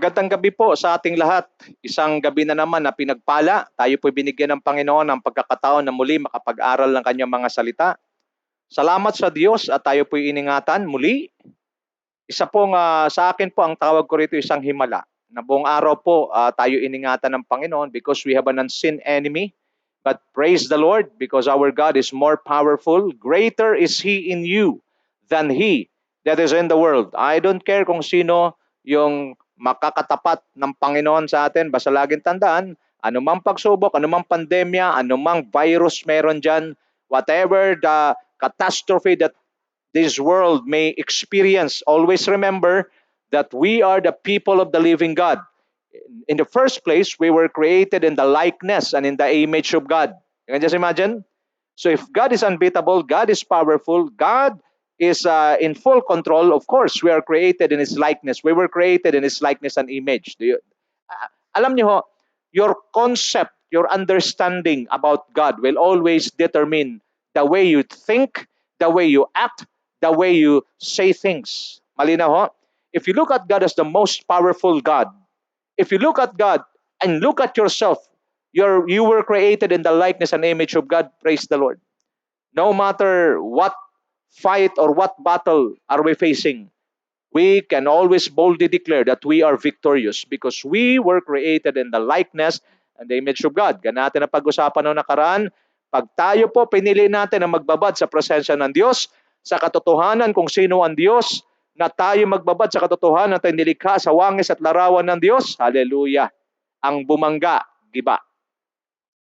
Magandang gabi po sa ating lahat. Isang gabi na naman na pinagpala. Tayo po binigyan ng Panginoon ng pagkakataon na muli makapag-aral ng kanyang mga salita. Salamat sa Diyos at tayo po iningatan muli. Isa pong sa akin po ang tawag ko rito isang himala. Na buong araw po tayo iningatan ng Panginoon because we have an unseen enemy. But praise the Lord because our God is more powerful. Greater is He in you than he that is in the world. I don't care kung sino yung makakatapat ng Panginoon sa atin. Basta laging tandaan, anumang pagsubok, anumang pandemya, anumang virus meron dyan, whatever the catastrophe that this world may experience, always remember that we are the people of the living God. In the first place, we were created in the likeness and in the image of God. You can just imagine? So if God is unbeatable, God is powerful, God is in full control, of course, we are created in His likeness. We were created in His likeness and image. Alam niyo ho, your concept, your understanding about God will always determine the way you think, the way you act, the way you say things. Malinaw ho? If you look at God as the most powerful God, if you look at God and look at yourself, you were created in the likeness and image of God. Praise the Lord. No matter what fight or what battle are we facing, we can always boldly declare that we are victorious because we were created in the likeness and the image of God. Ganun natin na pag-usapan noong nakaraan. Pag tayo po pinili natin na magbabad sa presensya ng Diyos, sa katotohanan kung sino ang Diyos, na tayo magbabad sa katotohanan na tayo nilikha sa wangis at larawan ng Diyos, hallelujah, ang bumangga, giba.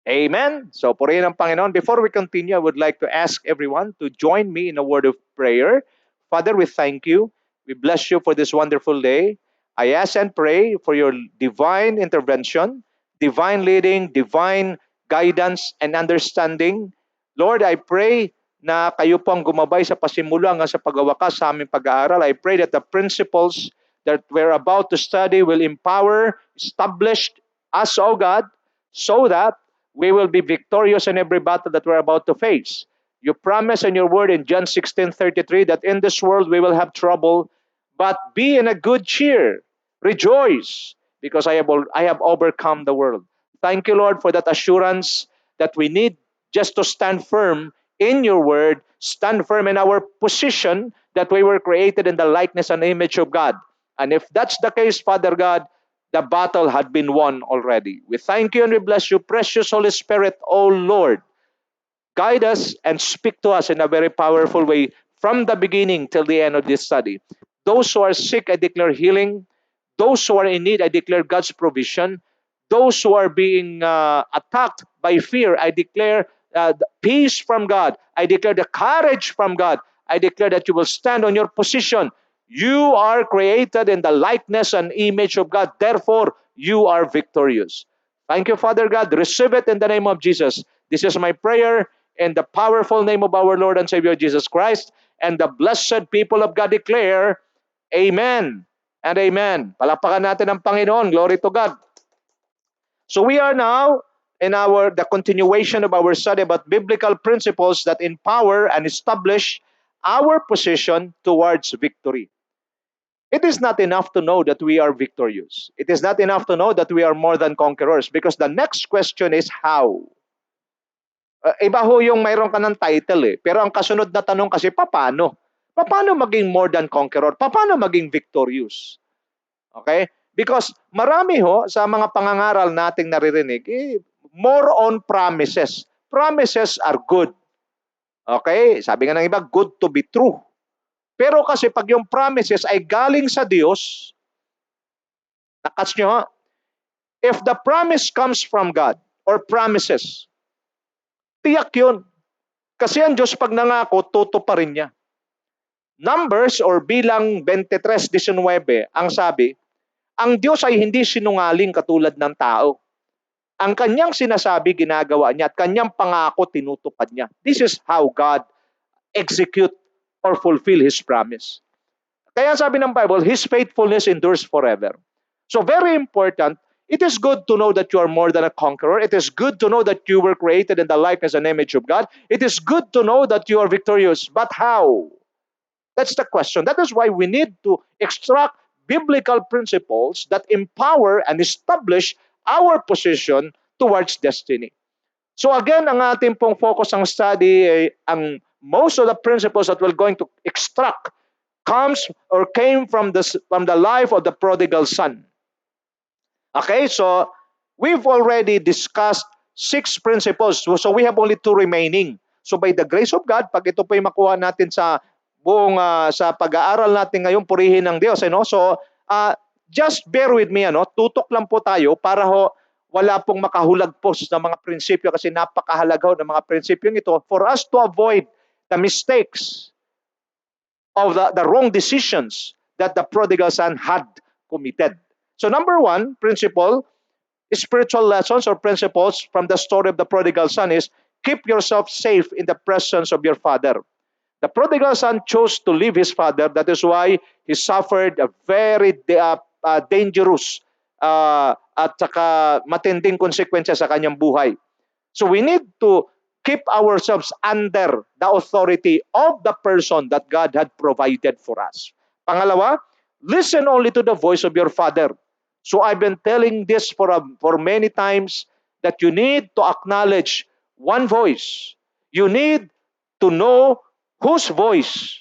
Amen. So, purihin ang Panginoon. Before we continue, I would like to ask everyone to join me in a word of prayer. Father, we thank you. We bless you for this wonderful day. I ask and pray for your divine intervention, divine leading, divine guidance and understanding. Lord, I pray na kayo po ang gumabay sa pasimula hanggang sa pagwawakas sa aming pag-aaral. I pray that the principles that we're about to study will empower, establish us, O God, so that we will be victorious in every battle that we're about to face. You promise in your word in John 16:33 that in this world we will have trouble, but be in a good cheer. Rejoice, because I have overcome the world. Thank you, Lord, for that assurance that we need just to stand firm in your word, stand firm in our position that we were created in the likeness and image of God. And if that's the case, Father God, the battle had been won already. We thank you and we bless you, precious Holy Spirit, O Lord. Guide us and speak to us in a very powerful way from the beginning till the end of this study. Those who are sick, I declare healing. Those who are in need, I declare God's provision. Those who are being attacked by fear, I declare peace from God. I declare the courage from God. I declare that you will stand on your position. You are created in the likeness and image of God. Therefore, you are victorious. Thank you, Father God. Receive it in the name of Jesus. This is my prayer in the powerful name of our Lord and Savior Jesus Christ. And the blessed people of God declare, Amen and Amen. Palakpakan natin ang Panginoon. Glory to God. So we are now in the continuation of our study about biblical principles that empower and establish our position towards victory. It is not enough to know that we are victorious. It is not enough to know that we are more than conquerors because the next question is how. Iba ho yung mayroon ka ng title pero ang kasunod na tanong kasi paano? Paano maging more than conqueror? Paano maging victorious? Okay? Because marami ho sa mga pangangaral nating naririnig, more on promises. Promises are good. Okay? Sabi nga ng iba, good to be true. Pero kasi pag yung promises ay galing sa Diyos, nakats nyo ha? If the promise comes from God or promises, tiyak yun. Kasi ang Diyos pag nangako, tutuparin niya. Numbers or bilang 23:19, ang sabi, ang Diyos ay hindi sinungaling katulad ng tao. Ang kanyang sinasabi, ginagawa niya at kanyang pangako, tinutupad niya. This is how God execute or fulfill His promise. Kaya sabi ng Bible, His faithfulness endures forever. So very important, it is good to know that you are more than a conqueror. It is good to know that you were created in the likeness and image of God. It is good to know that you are victorious. But how? That's the question. That is why we need to extract biblical principles that empower and establish our position towards destiny. So again, ang ating pong focus ng study ay ang most of the principles that we're going to extract comes or came from the life of the prodigal son. Okay, so we've already discussed 6 principles. So we have only 2 remaining. So by the grace of God, pag ito po ay makuha natin sa buong sa pag-aaral natin ngayon, purihin ng Diyos, So just bear with me, Tutok lang po tayo para wala pong makahulagpos ng mga prinsipyo kasi napakahalaga ng mga prinsipyong ito for us to avoid the mistakes of the wrong decisions that the prodigal son had committed. So number 1 principle, spiritual lessons or principles from the story of the prodigal son is keep yourself safe in the presence of your father. The prodigal son chose to leave his father. That is why he suffered a very dangerous at saka matinding konsekwensya sa kanyang buhay. So we need to keep ourselves under the authority of the person that God had provided for us. Pangalawa, listen only to the voice of your father. So I've been telling this for many times that you need to acknowledge one voice. You need to know whose voice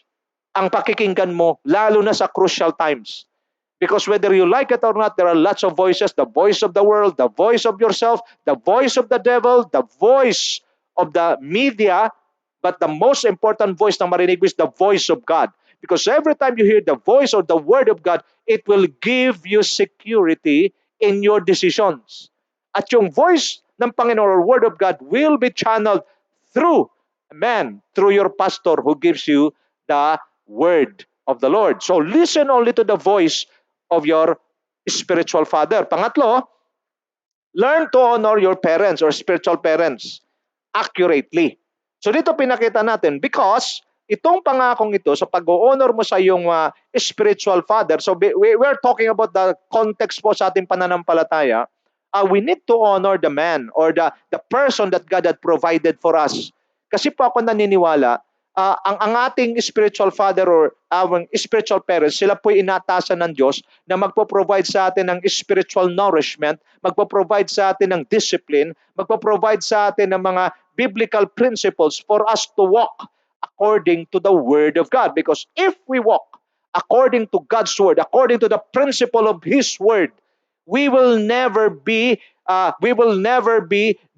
ang pakikinggan mo, lalo na sa crucial times. Because whether you like it or not, there are lots of voices. The voice of the world, the voice of yourself, the voice of the devil, the voice of the media. But the most important voice na marinig is the voice of God. Because every time you hear the voice or the word of God, it will give you security in your decisions. At yung voice ng Panginoon or word of God will be channeled through through your pastor who gives you the word of the Lord. So listen only to the voice of your spiritual father. Pangatlo, learn to honor your parents or spiritual parents accurately. So dito pinakita natin because itong pangakong ito sa pag-honor mo sa iyong spiritual father, so we're talking about the context po sa ating pananampalataya, we need to honor the man or the person that God had provided for us. Kasi po ako naniniwala, ang ating spiritual father or our spiritual parents, sila po inatasan ng Diyos na magpo-provide sa atin ng spiritual nourishment, magpo-provide sa atin ng discipline, magpo-provide sa atin ng mga biblical principles for us to walk according to the Word of God. Because if we walk according to God's Word, according to the principle of His Word, we will never be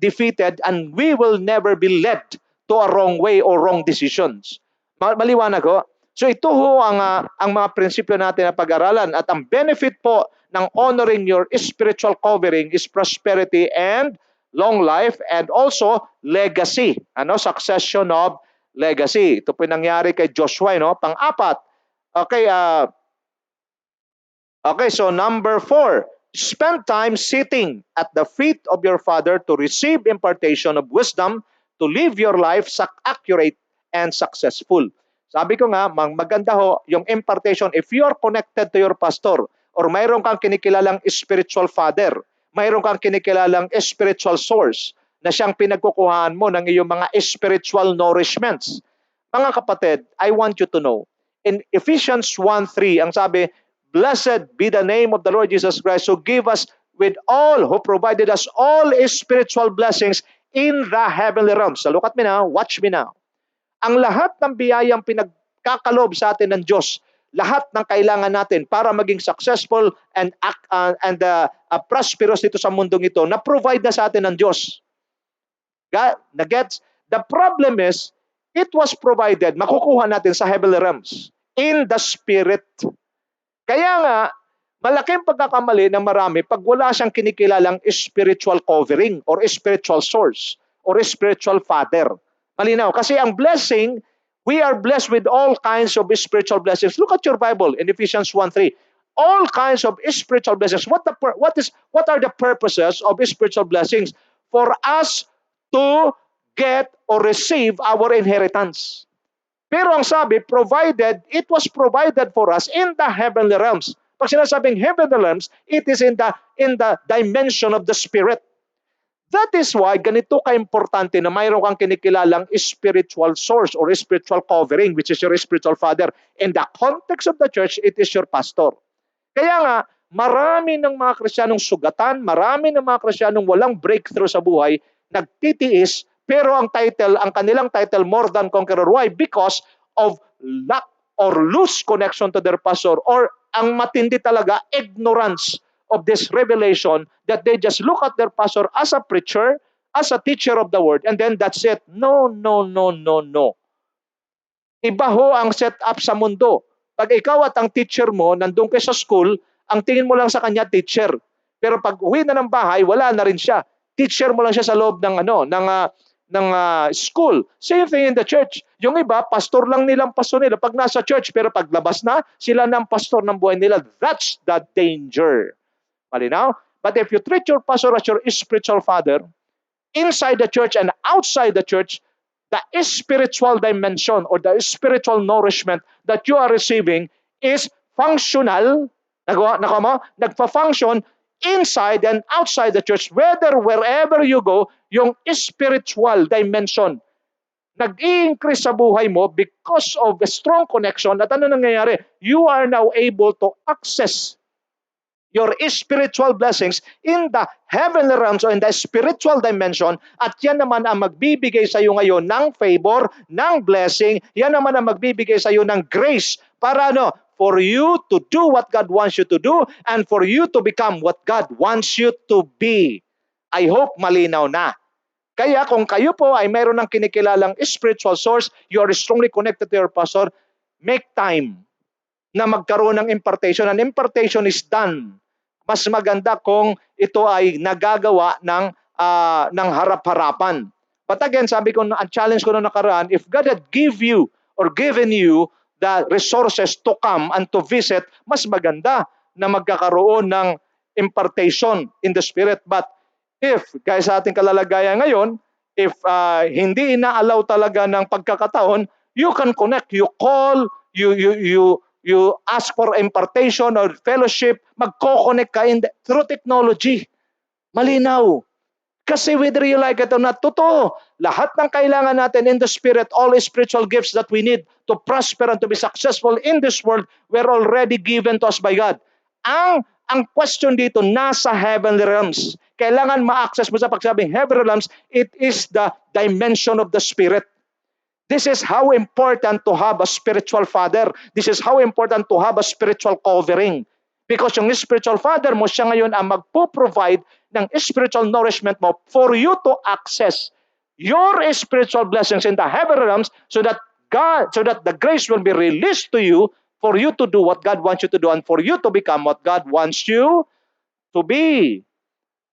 defeated and we will never be led to a wrong way or wrong decisions. Maliwanag ho? So ito ho ang mga prinsipyo natin na pag-aralan at ang benefit po ng honoring your spiritual covering is prosperity and long life and also legacy. Succession of legacy. Ito po nangyari kay Joshua, Pang-apat. Okay, so number 4, spend time sitting at the feet of your father to receive impartation of wisdom to live your life accurate and successful. Sabi ko nga, maganda ho yung impartation. If you are connected to your pastor or mayroon kang kinikilalang spiritual father, mayroon kang kinikilalang spiritual source na siyang pinagkukuhaan mo ng iyong mga spiritual nourishments. Mga kapatid, I want you to know, in Ephesians 1:3, ang sabi, blessed be the name of the Lord Jesus Christ who who provided us all spiritual blessings in the heavenly realms. So look at me now, watch me now. Ang lahat ng biyayang pinagkakalob sa atin ng Diyos, lahat ng kailangan natin para maging successful and prosperous dito sa mundong ito, na-provide na sa atin ng Diyos. Na-gets? The problem is, it was provided, makukuha natin sa heavenly realms, in the Spirit. Kaya nga, malaking pagkakamali ng marami pag wala siyang kinikilalang spiritual covering or spiritual source or spiritual father. Malinaw. Kasi ang blessing, we are blessed with all kinds of spiritual blessings. Look at your Bible in Ephesians 1:3. All kinds of spiritual blessings. What are the purposes of spiritual blessings? For us to get or receive our inheritance. Pero ang sabi, it was provided for us in the heavenly realms. Pag sinasabing heavenly realms, it is in the dimension of the Spirit. That is why ganito ka-importante na mayroon kang kinikilalang spiritual source or spiritual covering, which is your spiritual father. In the context of the church, it is your pastor. Kaya nga, marami ng mga Kristiyanong sugatan, marami ng mga Kristiyanong walang breakthrough sa buhay, nagtitiis, pero ang kanilang title, more than conqueror. Why? Because of lack or loose connection to their pastor, or ang matindi talaga, ignorance of this revelation, that they just look at their pastor as a preacher, as a teacher of the word, and then that's it. No, no, no, no, no. Iba ho ang setup sa mundo. Pag ikaw at ang teacher mo, nandun kayo sa school, ang tingin mo lang sa kanya, teacher. Pero pag uwi na ng bahay, wala na rin siya. Teacher mo lang siya sa loob ng school. Same thing in the church. Yung iba, pastor lang nilang pastor nila pag nasa church, pero paglabas na, sila ng pastor ng buhay nila. That's the danger. Malinaw? But if you treat your pastor as your spiritual father, inside the church and outside the church, the spiritual dimension or the spiritual nourishment that you are receiving is functional, nagpa-function inside and outside the church, wherever you go, yung spiritual dimension nag-i-increase sa buhay mo because of a strong connection. At ano nangyayari? You are now able to access your spiritual blessings in the heavenly realms or in the spiritual dimension, at yan naman ang magbibigay sa iyo ngayon ng favor, ng blessing, yan naman ang magbibigay sa iyo ng grace para for you to do what God wants you to do and for you to become what God wants you to be. I hope malinaw na. Kaya kung kayo po ay mayroon ng kinikilalang spiritual source, you are strongly connected to your pastor, make time na magkaroon ng impartation. An impartation is done. Mas maganda kung ito ay nagagawa ng harap-harapan. But again, sabi ko, ang challenge ko na nakaraan, if God had give you or given you the resources to come and to visit, mas maganda na magkakaroon ng impartation in the Spirit. But if, guys, sa ating kalalagayan ngayon, if hindi ina-allow talaga ng pagkakataon, you can connect, you call, you ask for impartation or fellowship, magko-connect ka through technology. Malinaw. Kasi whether you like it or not, totoo, lahat ng kailangan natin in the Spirit, all spiritual gifts that we need to prosper and to be successful in this world, were already given to us by God. Ang question dito, nasa heavenly realms. Kailangan ma-access mo sa pagsabing heavenly realms, it is the dimension of the Spirit. This is how important to have a spiritual father. This is how important to have a spiritual covering. Because yung spiritual father mo, siya ngayon ang magpo-provide ng spiritual nourishment mo for you to access your spiritual blessings in the heavenly realms so that the grace will be released to you for you to do what God wants you to do and for you to become what God wants you to be.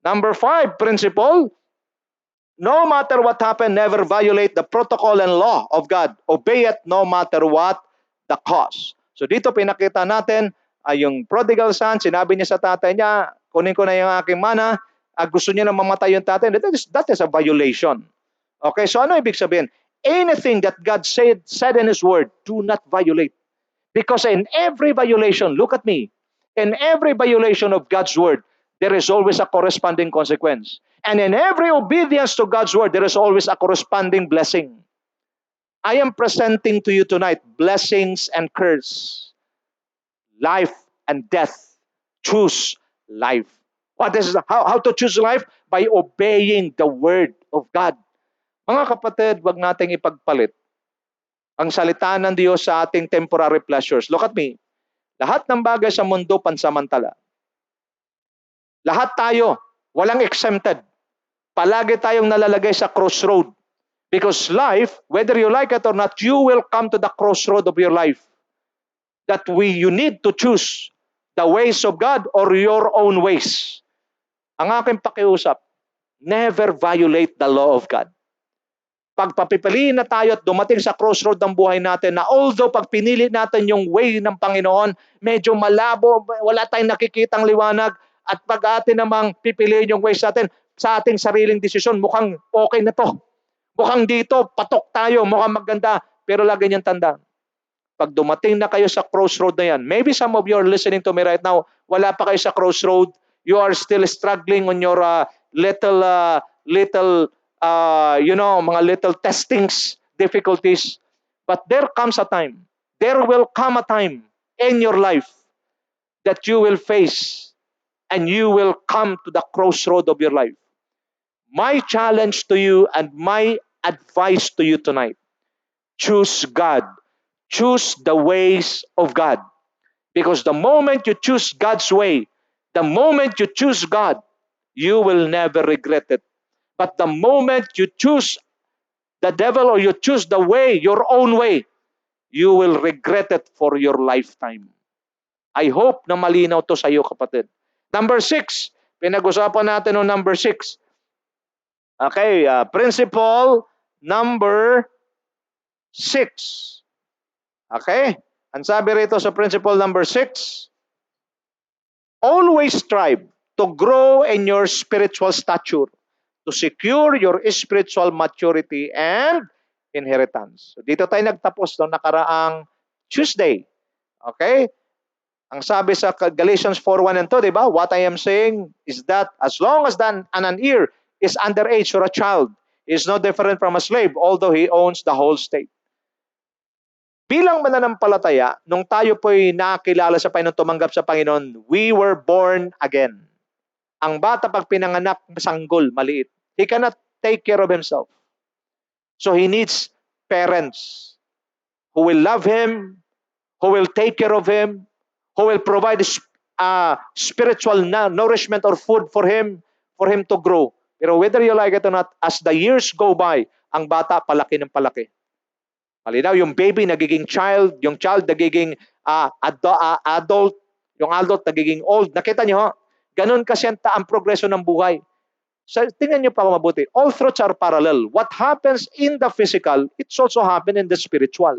Number 5 principle, no matter what happen, never violate the protocol and law of God. Obey it no matter what the cost. So dito pinakita natin yung prodigal son, sinabi niya sa tatay niya, kunin ko na yung aking mana, gusto niya na mamatay yung tatay. That is a violation. Okay, so ano ibig sabihin? Anything that God said in His Word, do not violate. Because in every violation, look at me, in every violation of God's Word, there is always a corresponding consequence. And in every obedience to God's Word, there is always a corresponding blessing. I am presenting to you tonight blessings and curse. Life and death. Choose life. What is how to choose life? By obeying the Word of God. Mga kapatid, wag nating ipagpalit ang salita ng Diyos sa ating temporary pleasures. Look at me. Lahat ng bagay sa mundo pansamantala. Lahat tayo, walang exempted. Palagi tayong nalalagay sa crossroad. Because life, whether you like it or not, you will come to the crossroad of your life. That you need to choose the ways of God or your own ways. Ang aking pakiusap, never violate the law of God. Pag papipiliin na tayo at dumating sa crossroad ng buhay natin na although pag pinili natin yung way ng Panginoon, medyo malabo, wala tayong nakikitang liwanag, at pag atin namang pipiliin yung ways natin sa ating sariling desisyon, mukhang okay na to. Mukhang dito, patok tayo, mukhang maganda. Pero lagi niyang tanda, pag dumating na kayo sa crossroad na yan, maybe some of you are listening to me right now, wala pa kayo sa crossroad, you are still struggling on your mga little testings, difficulties. But there will come a time in your life that you will face and you will come to the crossroad of your life. My challenge to you and my advice to you tonight, choose God. Choose the ways of God. Because the moment you choose God's way, the moment you choose God, you will never regret it. But the moment you choose the devil or you choose the way, your own way, you will regret it for your lifetime. I hope na malinaw to sa iyo, kapatid. Number 6, pinag-usapan natin o number 6. Okay, principle number 6. Okay? Ang sabi rito sa principle number 6, always strive to grow in your spiritual stature, to secure your spiritual maturity and inheritance. So dito tayo nagtapos noong nakaraang Tuesday. Okay? Ang sabi sa Galatians 4:1 and 2, di ba? What I am saying is that as long as an ear is underage or a child, he is no different from a slave, although he owns the whole state. Bilang mananampalataya, nung tayo po'y nakilala sa Panginoon, tumanggap sa Panginoon, we were born again. Ang bata pag pinanganak, sanggol, maliit. He cannot take care of himself. So he needs parents who will love him, who will take care of him, who will provide spiritual nourishment or food for him to grow. Pero whether you like it or not, as the years go by, ang bata palaki ng palaki. Malinaw, yung baby nagiging child, yung child nagiging adult, yung adult nagiging old. Nakita niyo, ganun kasi ang progreso ng buhay. So, tingnan niyo pa mabuti. All truths are parallel. What happens in the physical, it's also happen in the spiritual.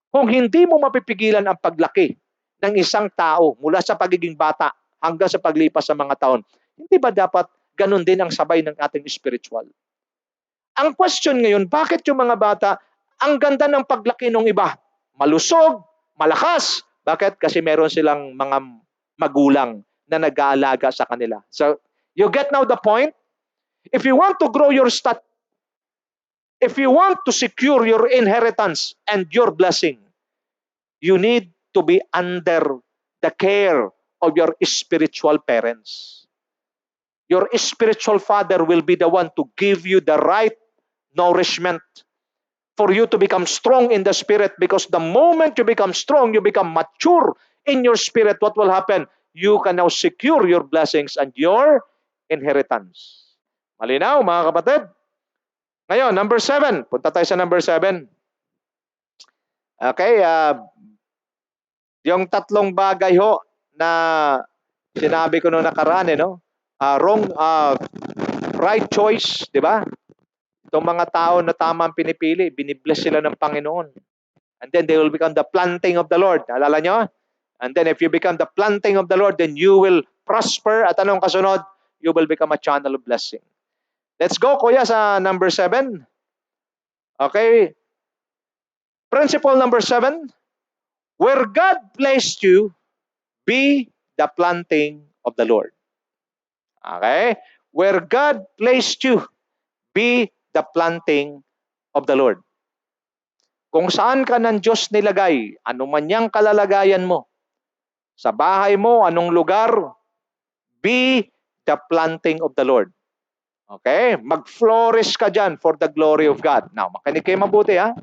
Kung hindi mo mapipigilan ang paglaki ng isang tao mula sa pagiging bata hanggang sa paglipas ng mga taon, hindi ba dapat ganun din ang sabay ng ating spiritual? Ang question ngayon, bakit yung mga bata, ang ganda ng paglaki ng iba? Malusog, malakas. Bakit? Kasi meron silang mga magulang na nag-aalaga sa kanila. So, you get now the point? If you want to grow your if you want to secure your inheritance and your blessing, you need to be under the care of your spiritual parents. Your spiritual father will be the one to give you the right nourishment for you to become strong in the spirit, because the moment you become strong, you become mature in your spirit, what will happen? You can now secure your blessings and your inheritance. Malinaw, mga kapatid? Ngayon, number 7. Punta tayo sa number 7. Okay, yung tatlong bagay ho na sinabi ko noong nakaraan, right choice, di ba? Itong mga tao na tama ang pinipili, binibless sila ng Panginoon. And then they will become the planting of the Lord. Alala nyo? And then if you become the planting of the Lord, then you will prosper. At anong kasunod? You will become a channel of blessing. Let's go, kuya, sa number 7. Okay. Principle number 7. Where God placed you, be the planting of the Lord. Okay? Where God placed you, be the planting of the Lord. Kung saan ka ng Diyos nilagay, anuman niyang kalalagayan mo, sa bahay mo, anong lugar, be the planting of the Lord. Okay? Mag-flourish ka dyan for the glory of God. Now, makinig kayo mabuti, ha?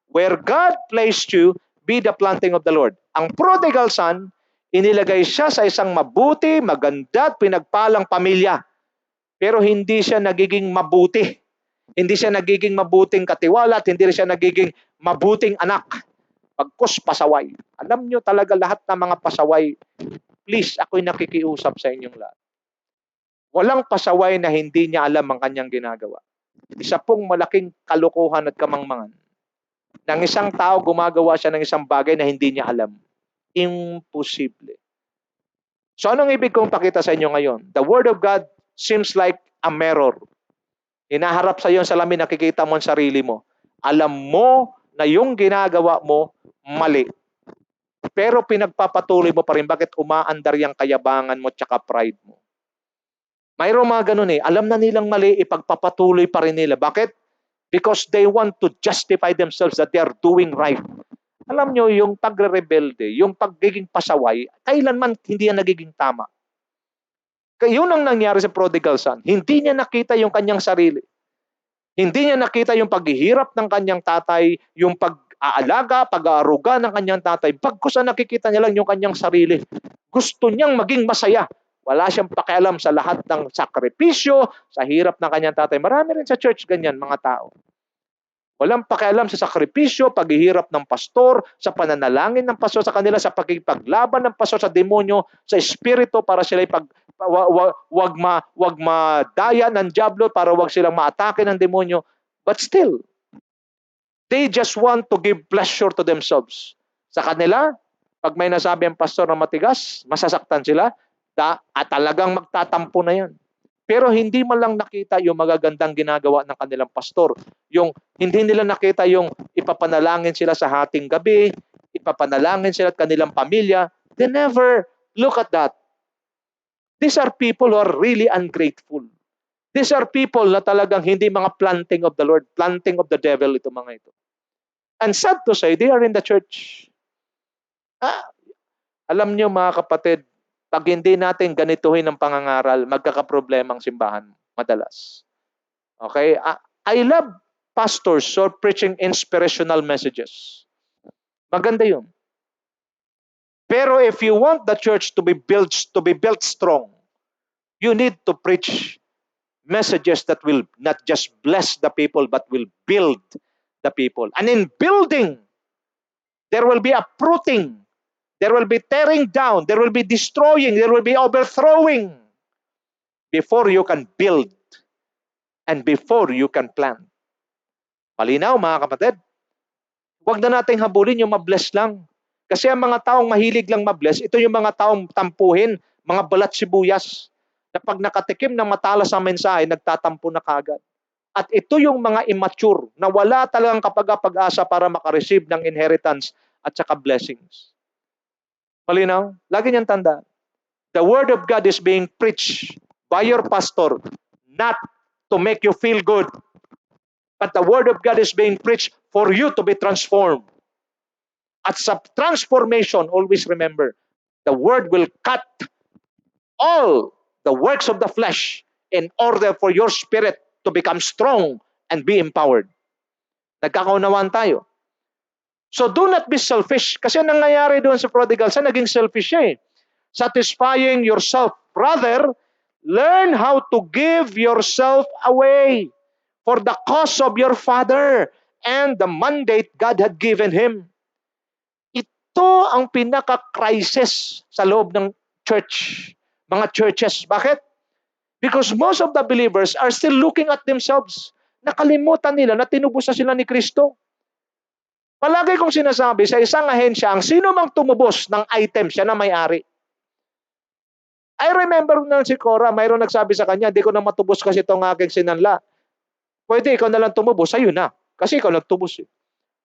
Where God placed you, be the planting of the Lord. Ang prodigal son, inilagay siya sa isang mabuti, maganda at pinagpalang pamilya. Pero hindi siya nagiging mabuti. Hindi siya nagiging mabuting katiwala at hindi siya nagiging mabuting anak. Pagkus pasaway. Alam nyo talaga lahat ng mga pasaway, please, ako'y nakikiusap sa inyong lahat. Walang pasaway na hindi niya alam ang kanyang ginagawa. Isa pong malaking kalokohan at kamangmangan. Nang isang tao gumagawa siya ng isang bagay na hindi niya alam. Imposible. So anong ibig kong pakita sa inyo ngayon? The Word of God seems like a mirror. Hinaharap sa iyo ang salamin, nakikita mo ang sarili mo. Alam mo na yung ginagawa mo mali. Pero pinagpapatuloy mo pa rin. Bakit umaandar yung kayabangan mo tsaka pride mo? Mayroong mga ganun eh. Alam na nilang mali, ipagpapatuloy pa rin nila. Bakit? Because they want to justify themselves that they are doing right. Alam nyo, yung pagre-rebelde, yung pagiging pasaway, kailanman hindi yan nagiging tama. Kaya yun ang nangyari sa prodigal son. Hindi niya nakita yung kanyang sarili. Hindi niya nakita yung paghihirap ng kanyang tatay, yung pag-aalaga, pag-aaruga ng kanyang tatay. Pagkus nakikita niya lang yung kanyang sarili. Gusto niyang maging masaya. Wala siyang pakialam sa lahat ng sakripisyo, sa hirap ng kanyang tatay. Marami rin sa church ganyan, mga tao. Walang pakialam sa sakripisyo, paghihirap ng pastor, sa pananalangin ng pastor sa kanila, sa pagkipaglaban ng pastor sa demonyo, sa espiritu para sila wag madaya ng diablo, para wag silang maatake ng demonyo. But still, they just want to give pleasure to themselves. Sa kanila, pag may nasabi ang pastor na matigas, masasaktan sila, at talagang magtatampo na yan. Pero hindi man lang nakita yung magagandang ginagawa ng kanilang pastor. Yung hindi nila nakita yung ipapanalangin sila sa hating gabi, ipapanalangin sila at kanilang pamilya. They never look at that. These are people who are really ungrateful. These are people na talagang hindi mga planting of the Lord, planting of the devil ito mga ito. And sad to say, they are in the church. Alam niyo mga kapatid, pag hindi natin ganituhin ang pangangaral, magkakaproblema ang simbahan madalas. Okay? I love pastors who are preaching inspirational messages. Maganda yun. Pero if you want the church to be built strong, you need to preach messages that will not just bless the people but will build the people. And in building, there will be uprooting. There will be tearing down. There will be destroying. There will be overthrowing before you can build and before you can plant. Malinaw mga kapatid? Huwag na nating habulin yung mabless lang. Kasi ang mga taong mahilig lang mabless, ito yung mga taong tampuhin, mga balat sibuyas, na pag nakatikim ng matalas ang mensahe, nagtatampo na kagad. At ito yung mga immature na wala talagang kapag-asa para makareceive ng inheritance at saka blessings. Malinaw? Lagi niyang tanda. The word of God is being preached by your pastor, not to make you feel good. But the word of God is being preached for you to be transformed. At sa transformation, always remember, the word will cut all the works of the flesh in order for your spirit to become strong and be empowered. Nagkakaunawaan tayo. So do not be selfish. Kasi nangyayari doon sa prodigal son, naging selfish siya eh. Satisfying yourself. Rather, learn how to give yourself away for the cause of your Father and the mandate God had given him. Ito ang pinaka-crisis sa loob ng church, mga churches. Bakit? Because most of the believers are still looking at themselves. Nakalimutan nila na tinubos na sila ni Kristo. Palagi kong sinasabi sa isang ahensya, ang sino mang tumubos ng item, siya na may-ari. I remember na si Cora, mayroon nagsabi sa kanya, di ko na matubos kasi itong aking sinanla. Pwede, ikaw na lang tumubos, sa'yo na. Kasi ikaw nagtubos eh.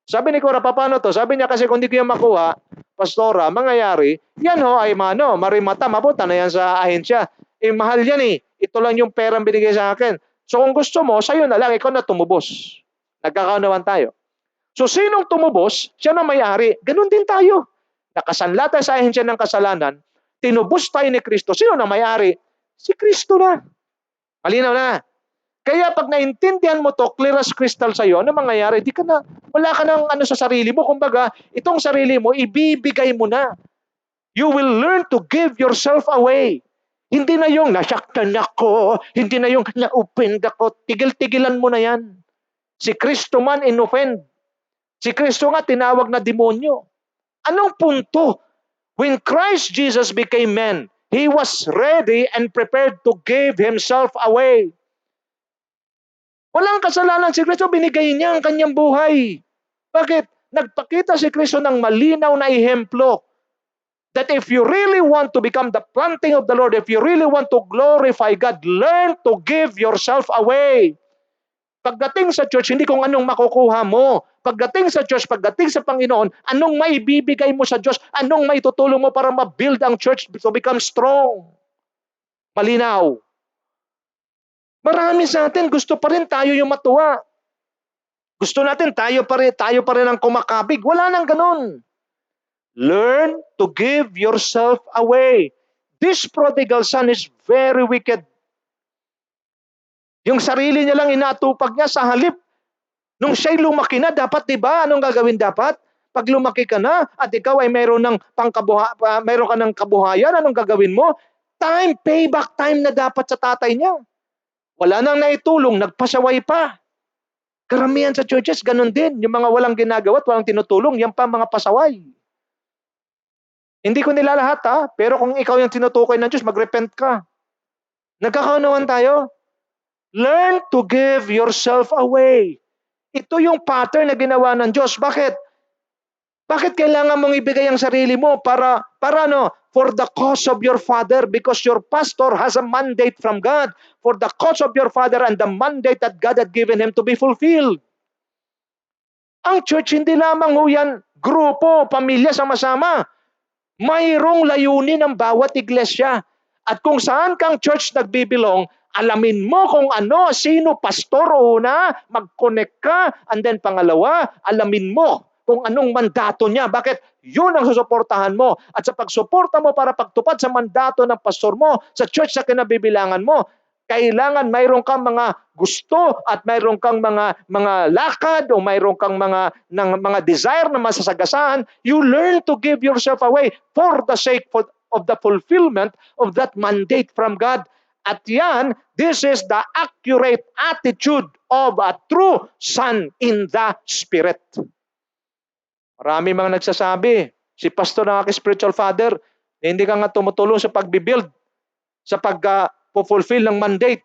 Sabi ni Cora, paano to? Sabi niya, kasi kung di ko yan makuha, pastora, mangyayari, yan ho ay marimata, mapunta na yan sa ahensya. Eh, mahal yan eh. Ito lang yung perang binigay sa akin. So kung gusto mo, sa'yo na lang, ikaw na tumubos. Nagkakaunawan tayo. So sinong tumubos, siya na may-ari. Ganun din tayo. Nakasanla tayo sa ahensya ng kasalanan, tinubos tayo ni Kristo. Sino na may-ari? Si Kristo na. Malinaw na. Kaya pag naintindihan mo to, clear as crystal sa'yo, ano mangyayari? Wala ka ng ano sa sarili mo. Kumbaga, itong sarili mo, ibibigay mo na. You will learn to give yourself away. Hindi na yung nasaktan ako, hindi na yung na-offend ako. Tigil-tigilan mo na yan. Si Kristo man in-offend. Si Kristo nga tinawag na demonyo. Anong punto? When Christ Jesus became man, He was ready and prepared to give Himself away. Walang kasalanan si Kristo, binigay niya ang kanyang buhay. Bakit? Nagpakita si Kristo ng malinaw na ehemplo that if you really want to become the planting of the Lord, if you really want to glorify God, learn to give yourself away. Pagdating sa church, hindi kung anong makukuha mo. Pagdating sa church, pagdating sa Panginoon, anong maibibigay mo sa Diyos? Anong maitutulong mo para ma-build ang church to become strong? Malinaw. Marami sa atin, gusto pa rin tayo yung matuwa. Gusto natin tayo pa rin ang kumakabig. Wala nang ganun. Learn to give yourself away. This prodigal son is very wicked. Yung sarili niya lang inatupag niya sa halip. Nung siya'y lumaki na, dapat, di ba? Anong gagawin dapat? Pag lumaki ka na at ikaw ay mayroon ka ng kabuhayan, anong gagawin mo? Payback time na dapat sa tatay niya. Wala nang naitulong, nagpasaway pa. Karamihan sa churches, ganun din. Yung mga walang ginagawa at walang tinutulong, yan pa mga pasaway. Hindi ko nilalahat pero kung ikaw yung tinutukoy ng Diyos, mag-repent ka. Nagkakaunawan tayo. Learn to give yourself away. Ito yung pattern na ginawa ng Diyos. Bakit? Bakit kailangan mong ibigay ang sarili mo para for the cause of your father, because your pastor has a mandate from God for the cause of your father and the mandate that God had given him to be fulfilled. Ang church hindi lamang yan grupo, pamilya sama-sama. Mayroong layunin ang bawat iglesia. At kung saan kang church nagbibilong, alamin mo kung sino pastor una, mag-connect ka, and then pangalawa, alamin mo kung anong mandato niya. Bakit? Yun ang susuportahan mo. At sa pagsuporta mo para pagtupad sa mandato ng pastor mo, sa church na kinabibilangan mo, kailangan mayroon kang mga gusto at mayroon kang mga lakad o mayroon kang mga desire na masasagasaan. You learn to give yourself away for the sake of the fulfillment of that mandate from God. At yan, this is the accurate attitude of a true son in the Spirit. Marami mga nagsasabi, si pastor ng aking spiritual father, hindi ka nga tumutulong sa pagbibuild, sa pag-fulfill ng mandate.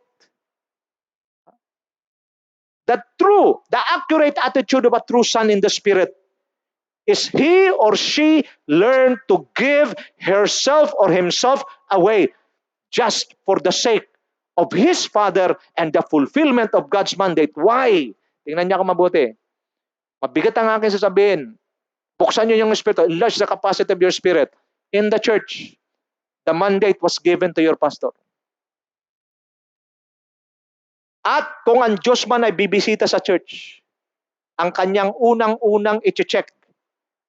The accurate attitude of a true son in the Spirit is he or she learn to give herself or himself away just for the sake of his father and the fulfillment of God's mandate. Why? Tingnan niya ka mabuti. Mabigat ang aking sasabihin. Buksan niyo yung spirit. Enlarge the capacity of your spirit. In the church, the mandate was given to your pastor. At kung ang Diyos man ay bibisita sa church, ang kanyang unang-unang i-check,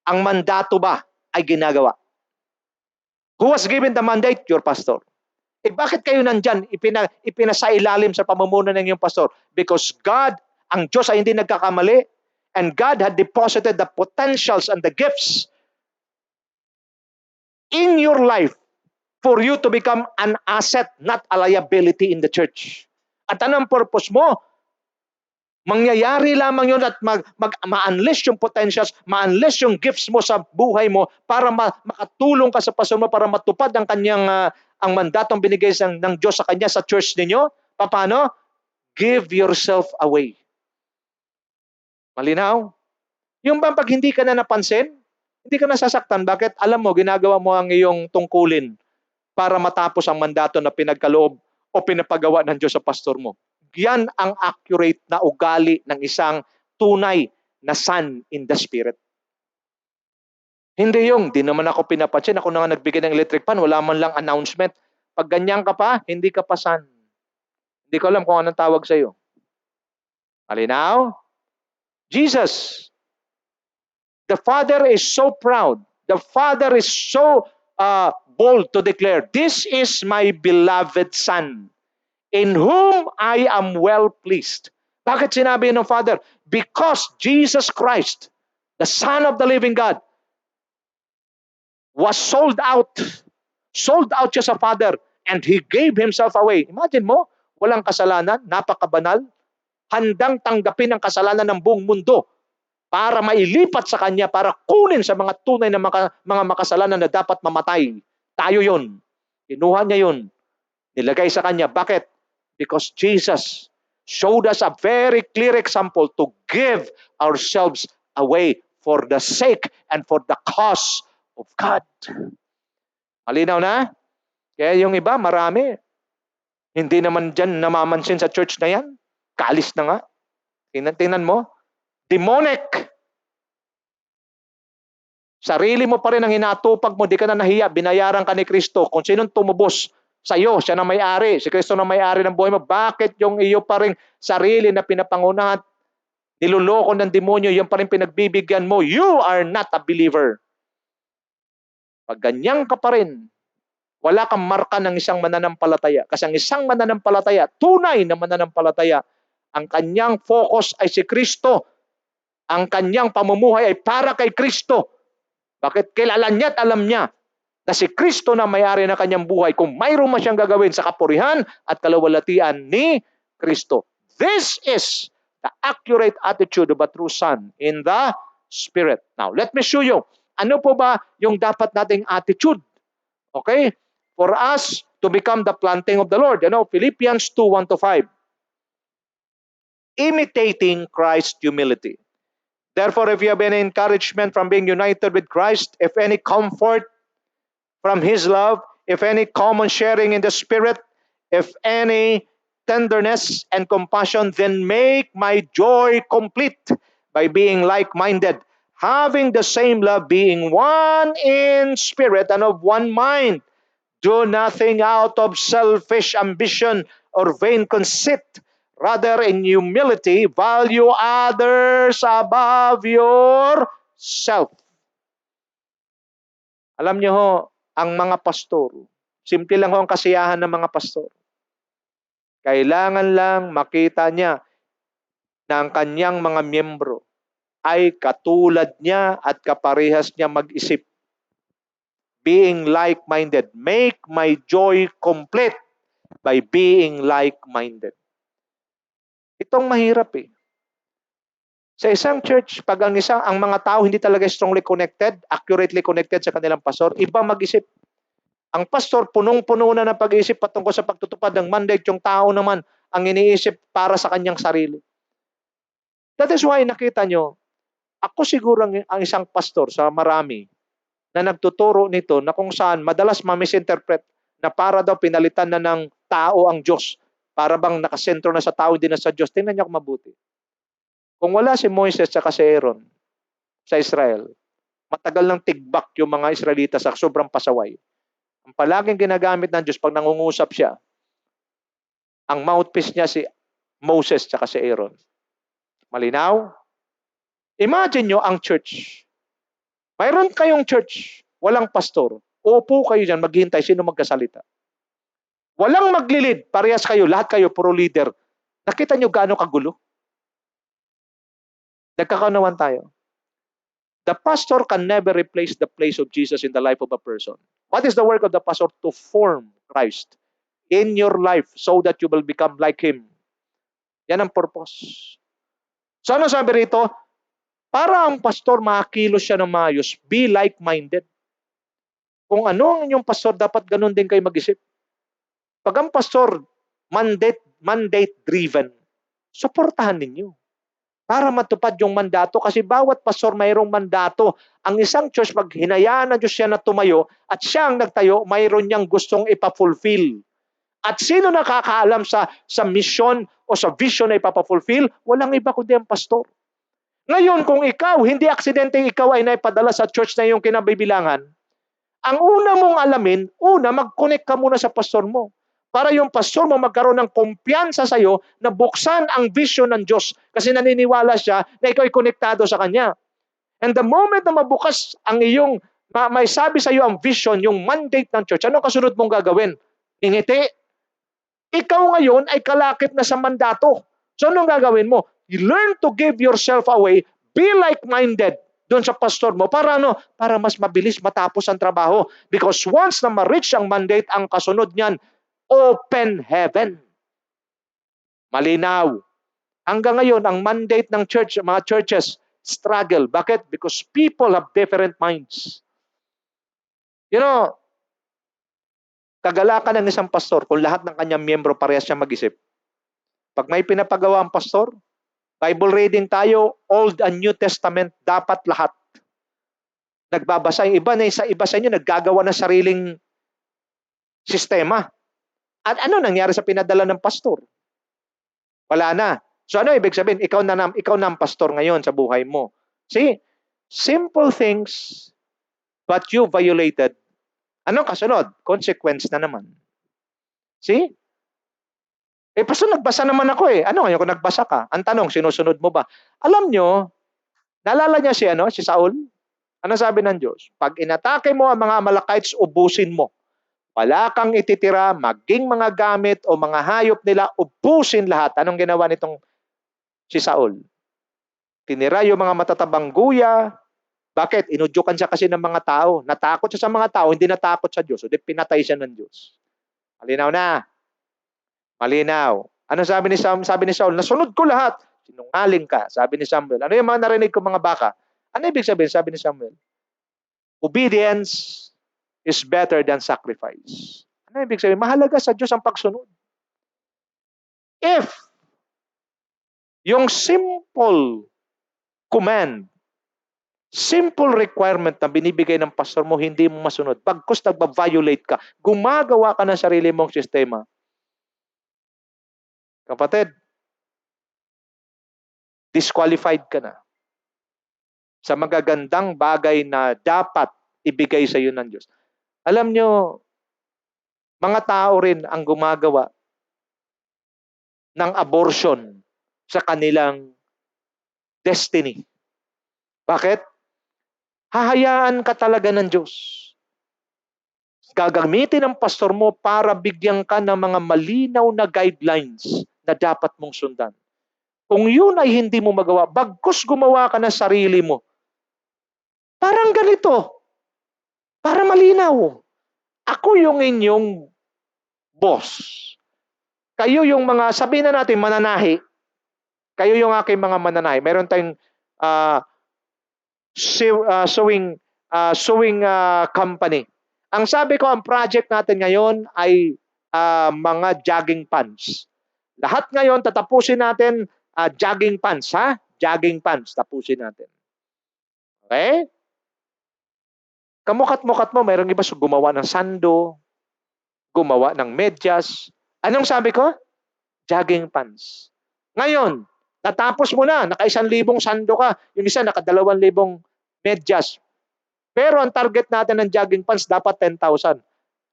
ang mandato ba ay ginagawa? Who was given the mandate? Your pastor. Bakit kayo nandyan? Ipinasailalim sa pamumuno ng iyong pastor? Because God, ang Diyos ay hindi nagkakamali, and God had deposited the potentials and the gifts in your life for you to become an asset, not a liability in the church. At anong purpose mo? Mangyayari lamang yun at ma-unleash yung potentials, ma-unleash yung gifts mo sa buhay mo para makatulong ka sa pastor mo para matupad ang kanyang ang mandatong binigay ng Diyos sa kanya sa church ninyo. Paano? Give yourself away. Malinaw? Yung bang pag hindi ka na napansin, hindi ka nasasaktan. Bakit? Alam mo, ginagawa mo ang iyong tungkulin para matapos ang mandato na pinagkaloob o pinapagawa ng Diyos sa pastor mo. Yan ang accurate na ugali ng isang tunay na son in the Spirit. Hindi yung, di naman ako pinapansin, ako na nga nagbigay ng electric fan, wala man lang announcement. Pag ganyan ka pa, hindi ka pa son. Hindi ko alam kung anong tawag sa'yo. Malinaw? Jesus, the Father is so proud. The Father is so bold to declare, "This is my beloved Son, in whom I am well pleased." Bakit sinabi ng Father? Because Jesus Christ, the Son of the living God, was sold out. Sold out siya sa Father, and He gave Himself away. Imagine mo, walang kasalanan, napakabanal, handang tanggapin ang kasalanan ng buong mundo para mailipat sa kanya, para kunin sa mga tunay na mga makasalanan na dapat mamatay. Tayo yun. Kinuha niya yun. Nilagay sa kanya. Bakit? Because Jesus showed us a very clear example to give ourselves away for the sake and for the cause of God. Malinaw na? Kaya yung iba, marami. Hindi naman dyan namamansin sa church na yan. Kaalis na nga. Tingnan mo. Demonic. Sarili mo pa rin ang hinatupag mo, di ka na nahiya, binayaran ka ni Kristo. Kung sinong tumubos sa iyo, siya na may-ari. Si Kristo na may-ari ng buhay mo. Bakit yung iyo pa rin sarili na pinapangunahan niloloko ng demonyo, yan pa rin pinagbibigyan mo, you are not a believer. Pag ganyan ka pa rin, wala kang marka ng isang mananampalataya. Kasi ang isang mananampalataya, tunay na mananampalataya, ang kanyang focus ay si Kristo. Ang kanyang pamumuhay ay para kay Kristo. Bakit? Kilala niya at alam niya na si Kristo na may-ari ng kanyang buhay kung mayroon man siyang gagawin sa kapurihan at kalawalatian ni Kristo. This is the accurate attitude of a true son in the Spirit. Now, let me show you. Ano po ba yung dapat nating attitude? Okay? For us to become the planting of the Lord. Philippians 2:1-5. Imitating Christ's humility. Therefore, if you have any encouragement from being united with Christ, if any comfort from His love, if any common sharing in the Spirit, if any tenderness and compassion, then make my joy complete by being like-minded, having the same love, being one in spirit and of one mind. Do nothing out of selfish ambition or vain conceit. Rather, in humility, value others above yourself. Alam niyo ho, ang mga pastor, simple lang ho ang kasiyahan ng mga pastor. Kailangan lang makita niya na ang kanyang mga miyembro ay katulad niya at kaparehas niya mag-isip. Being like-minded. Make my joy complete by being like-minded. Itong mahirap eh. Sa isang church, pag ang mga tao hindi talaga strongly connected, accurately connected sa kanilang pastor, iba mag-isip. Ang pastor, punong-puno na ng pag-iisip patungkol sa pagtutupad ng mandate, yung tao naman ang iniisip para sa kanyang sarili. That is why nakita nyo, ako siguro ang isang pastor sa marami na nagtuturo nito na kung saan madalas ma-misinterpret na para daw pinalitan na ng tao ang Diyos. Para bang nakasentro na sa tao, hindi na sa Diyos. Tingnan niyo kung mabuti. Kung wala si Moises at si Aaron sa Israel, matagal nang tigbak yung mga Israelita sa sobrang pasaway. Ang palaging ginagamit ng Diyos pag nangungusap siya, ang mouthpiece niya si Moses at si Aaron. Malinaw? Imagine nyo ang church. Mayroon kayong church, walang pastor. Upo kayo dyan, maghihintay, sino magkasalita. Walang maglilid, parehas kayo, lahat kayo, puro leader. Nakita nyo gaano kagulo? Nagkakaunawan tayo. The pastor can never replace the place of Jesus in the life of a person. What is the work of the pastor? To form Christ in your life so that you will become like Him. Yan ang purpose. So ano sabi rito? Para ang pastor makakilos siya ng maayos, be like-minded. Kung ano ang inyong pastor, dapat ganun din kayo mag-isip. Pag ang pastor, mandate-driven, suportahan ninyo para matupad yung mandato. Kasi bawat pastor mayroong mandato. Ang isang church, pag hinayaan na Diyos siya na tumayo at siya ang nagtayo, mayroon niyang gustong ipafulfill. At sino nakakaalam sa mission o sa vision na ipapafulfill? Walang iba kundi ang pastor. Ngayon, kung ikaw, hindi aksidente ikaw ay naipadala sa church na iyong kinabibilangan, ang una mong alamin, mag-connect ka muna sa pastor mo. Para yung pastor mo magkaroon ng kumpiyansa sa iyo na buksan ang vision ng Diyos kasi naniniwala siya na ikaw ay konektado sa Kanya. And the moment na mabukas ang iyong, may sabi sa iyo ang vision, yung mandate ng church, anong kasunod mong gagawin? Ingiti. Ikaw ngayon ay kalakip na sa mandato. So anong gagawin mo? You learn to give yourself away, be like-minded doon sa pastor mo. Para ano? Para mas mabilis matapos ang trabaho. Because once na ma-reach ang mandate, ang kasunod niyan, open heaven. Malinaw. Hanggang ngayon, ang mandate ng church, mga churches, struggle. Bakit? Because people have different minds. You know, kagalakan ng isang pastor kung lahat ng kanyang miyembro parehas siya mag-isip. Pag may pinapagawa ang pastor, Bible reading tayo, Old and New Testament, dapat lahat. Nagbabasa. Yung iba sa inyo, naggagawa ng sariling sistema. At ano nangyari sa pinadala ng pastor? Wala na. So ano ibig sabihin? Ikaw na ang pastor ngayon sa buhay mo. See? Simple things, but you violated. Anong kasunod? Consequence na naman. See? Pastor, nagbasa naman ako eh. Ano ngayon kung nagbasa ka? Ang tanong, sinusunod mo ba? Alam nyo, naalala niya si Saul? Ano sabi ng Diyos? Pag inatake mo ang mga Amalekites, ubusin mo. Wala kang ititira, maging mga gamit o mga hayop nila, ubusin lahat. Anong ginawa nitong si Saul? Tinira yung mga matatabang guya. Bakit? Inudyukan siya kasi ng mga tao. Natakot siya sa mga tao, hindi natakot sa Diyos. O di pinatay siya ng Diyos. Malinaw na. Malinaw. Ano sabi ni Saul? Nasunod ko lahat. Sinungaling ka, sabi ni Samuel. Ano yung mga narinig ko mga baka? Ano ibig sabihin? Sabi ni Samuel. Obedience is better than sacrifice. Ano ibig sabihin? Mahalaga sa Diyos ang pagsunod. If yung simple command, simple requirement na binibigay ng pastor mo, hindi mo masunod, bagkus nagba-violate ka, gumagawa ka ng sarili mong sistema. Kapatid, disqualified ka na sa magagandang bagay na dapat ibigay sa iyo ng Diyos. Alam nyo, mga tao rin ang gumagawa ng abortion sa kanilang destiny. Bakit? Hahayaan ka talaga ng Diyos. Gagamitin ng pastor mo para bigyan ka ng mga malinaw na guidelines na dapat mong sundan. Kung yun ay hindi mo magawa, bagkus gumawa ka ng sarili mo. Parang ganito. Para malinaw. Ako yung inyong boss. Kayo yung mga, sabihin na natin, mananahi. Kayo yung aking mga mananahi. Meron tayong sewing company. Ang sabi ko, ang project natin ngayon ay mga jogging pants. Lahat ngayon, tatapusin natin jogging pants, ha? Jogging pants, tapusin natin. Okay? Kamukat-mukat mo, mayroong iba gumawa ng sando, gumawa ng medyas. Anong sabi ko? Jogging pants. Ngayon, natapos mo na, naka 1,000 sando ka, yung isa naka 2,000 medyas. Pero ang target natin ng jogging pants dapat 10,000.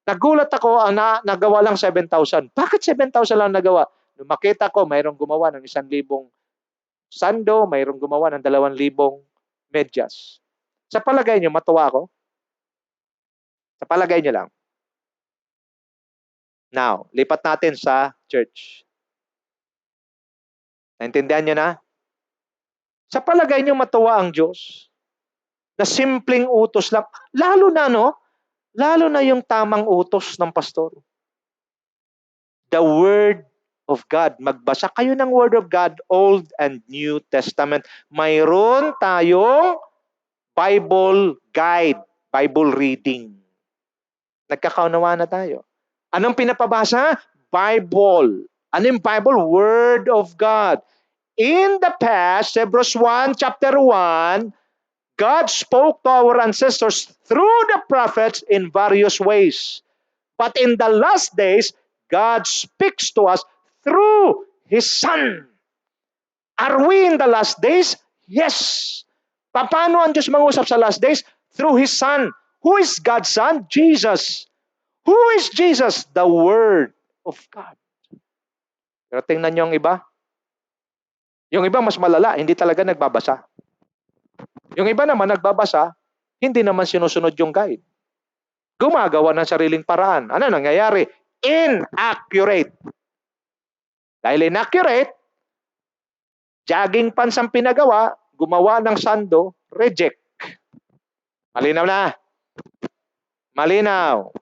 Nagulat ako, nagawa lang 7,000. Bakit 7,000 lang nagawa? Nung makita ko, mayroong gumawa ng 1,000 sando, mayroong gumawa ng 2,000 medyas. Sa palagay nyo, matuwa ako? Sa palagay nyo lang. Now, lipat natin sa church. Naintindihan nyo na? Sa palagay nyo, matuwa ang Diyos? Na simpleng utos lang. Lalo na yung tamang utos ng pastor. The Word of God. Magbasa kayo ng Word of God, Old and New Testament. Mayroon tayong Bible guide, Bible reading. Nagkakaunawa na tayo. Anong pinapabasa? Bible. Ano yung Bible? Word of God. In the past, Hebrews 1, chapter 1, God spoke to our ancestors through the prophets in various ways. But in the last days, God speaks to us through His Son. Are we in the last days? Yes. Paano ang Diyos mangusap sa last days? Through His Son. Who is God's Son? Jesus. Who is Jesus? The Word of God. Pero tingnan niyo ang iba. Yung iba mas malala, hindi talaga nagbabasa. Yung iba naman nagbabasa, hindi naman sinusunod yung guide. Gumagawa ng sariling paraan. Ano nangyayari? Inaccurate. Dahil inaccurate, jogging pants ang pinagawa, gumawa ng sando, reject. Malinaw na. Malinaw.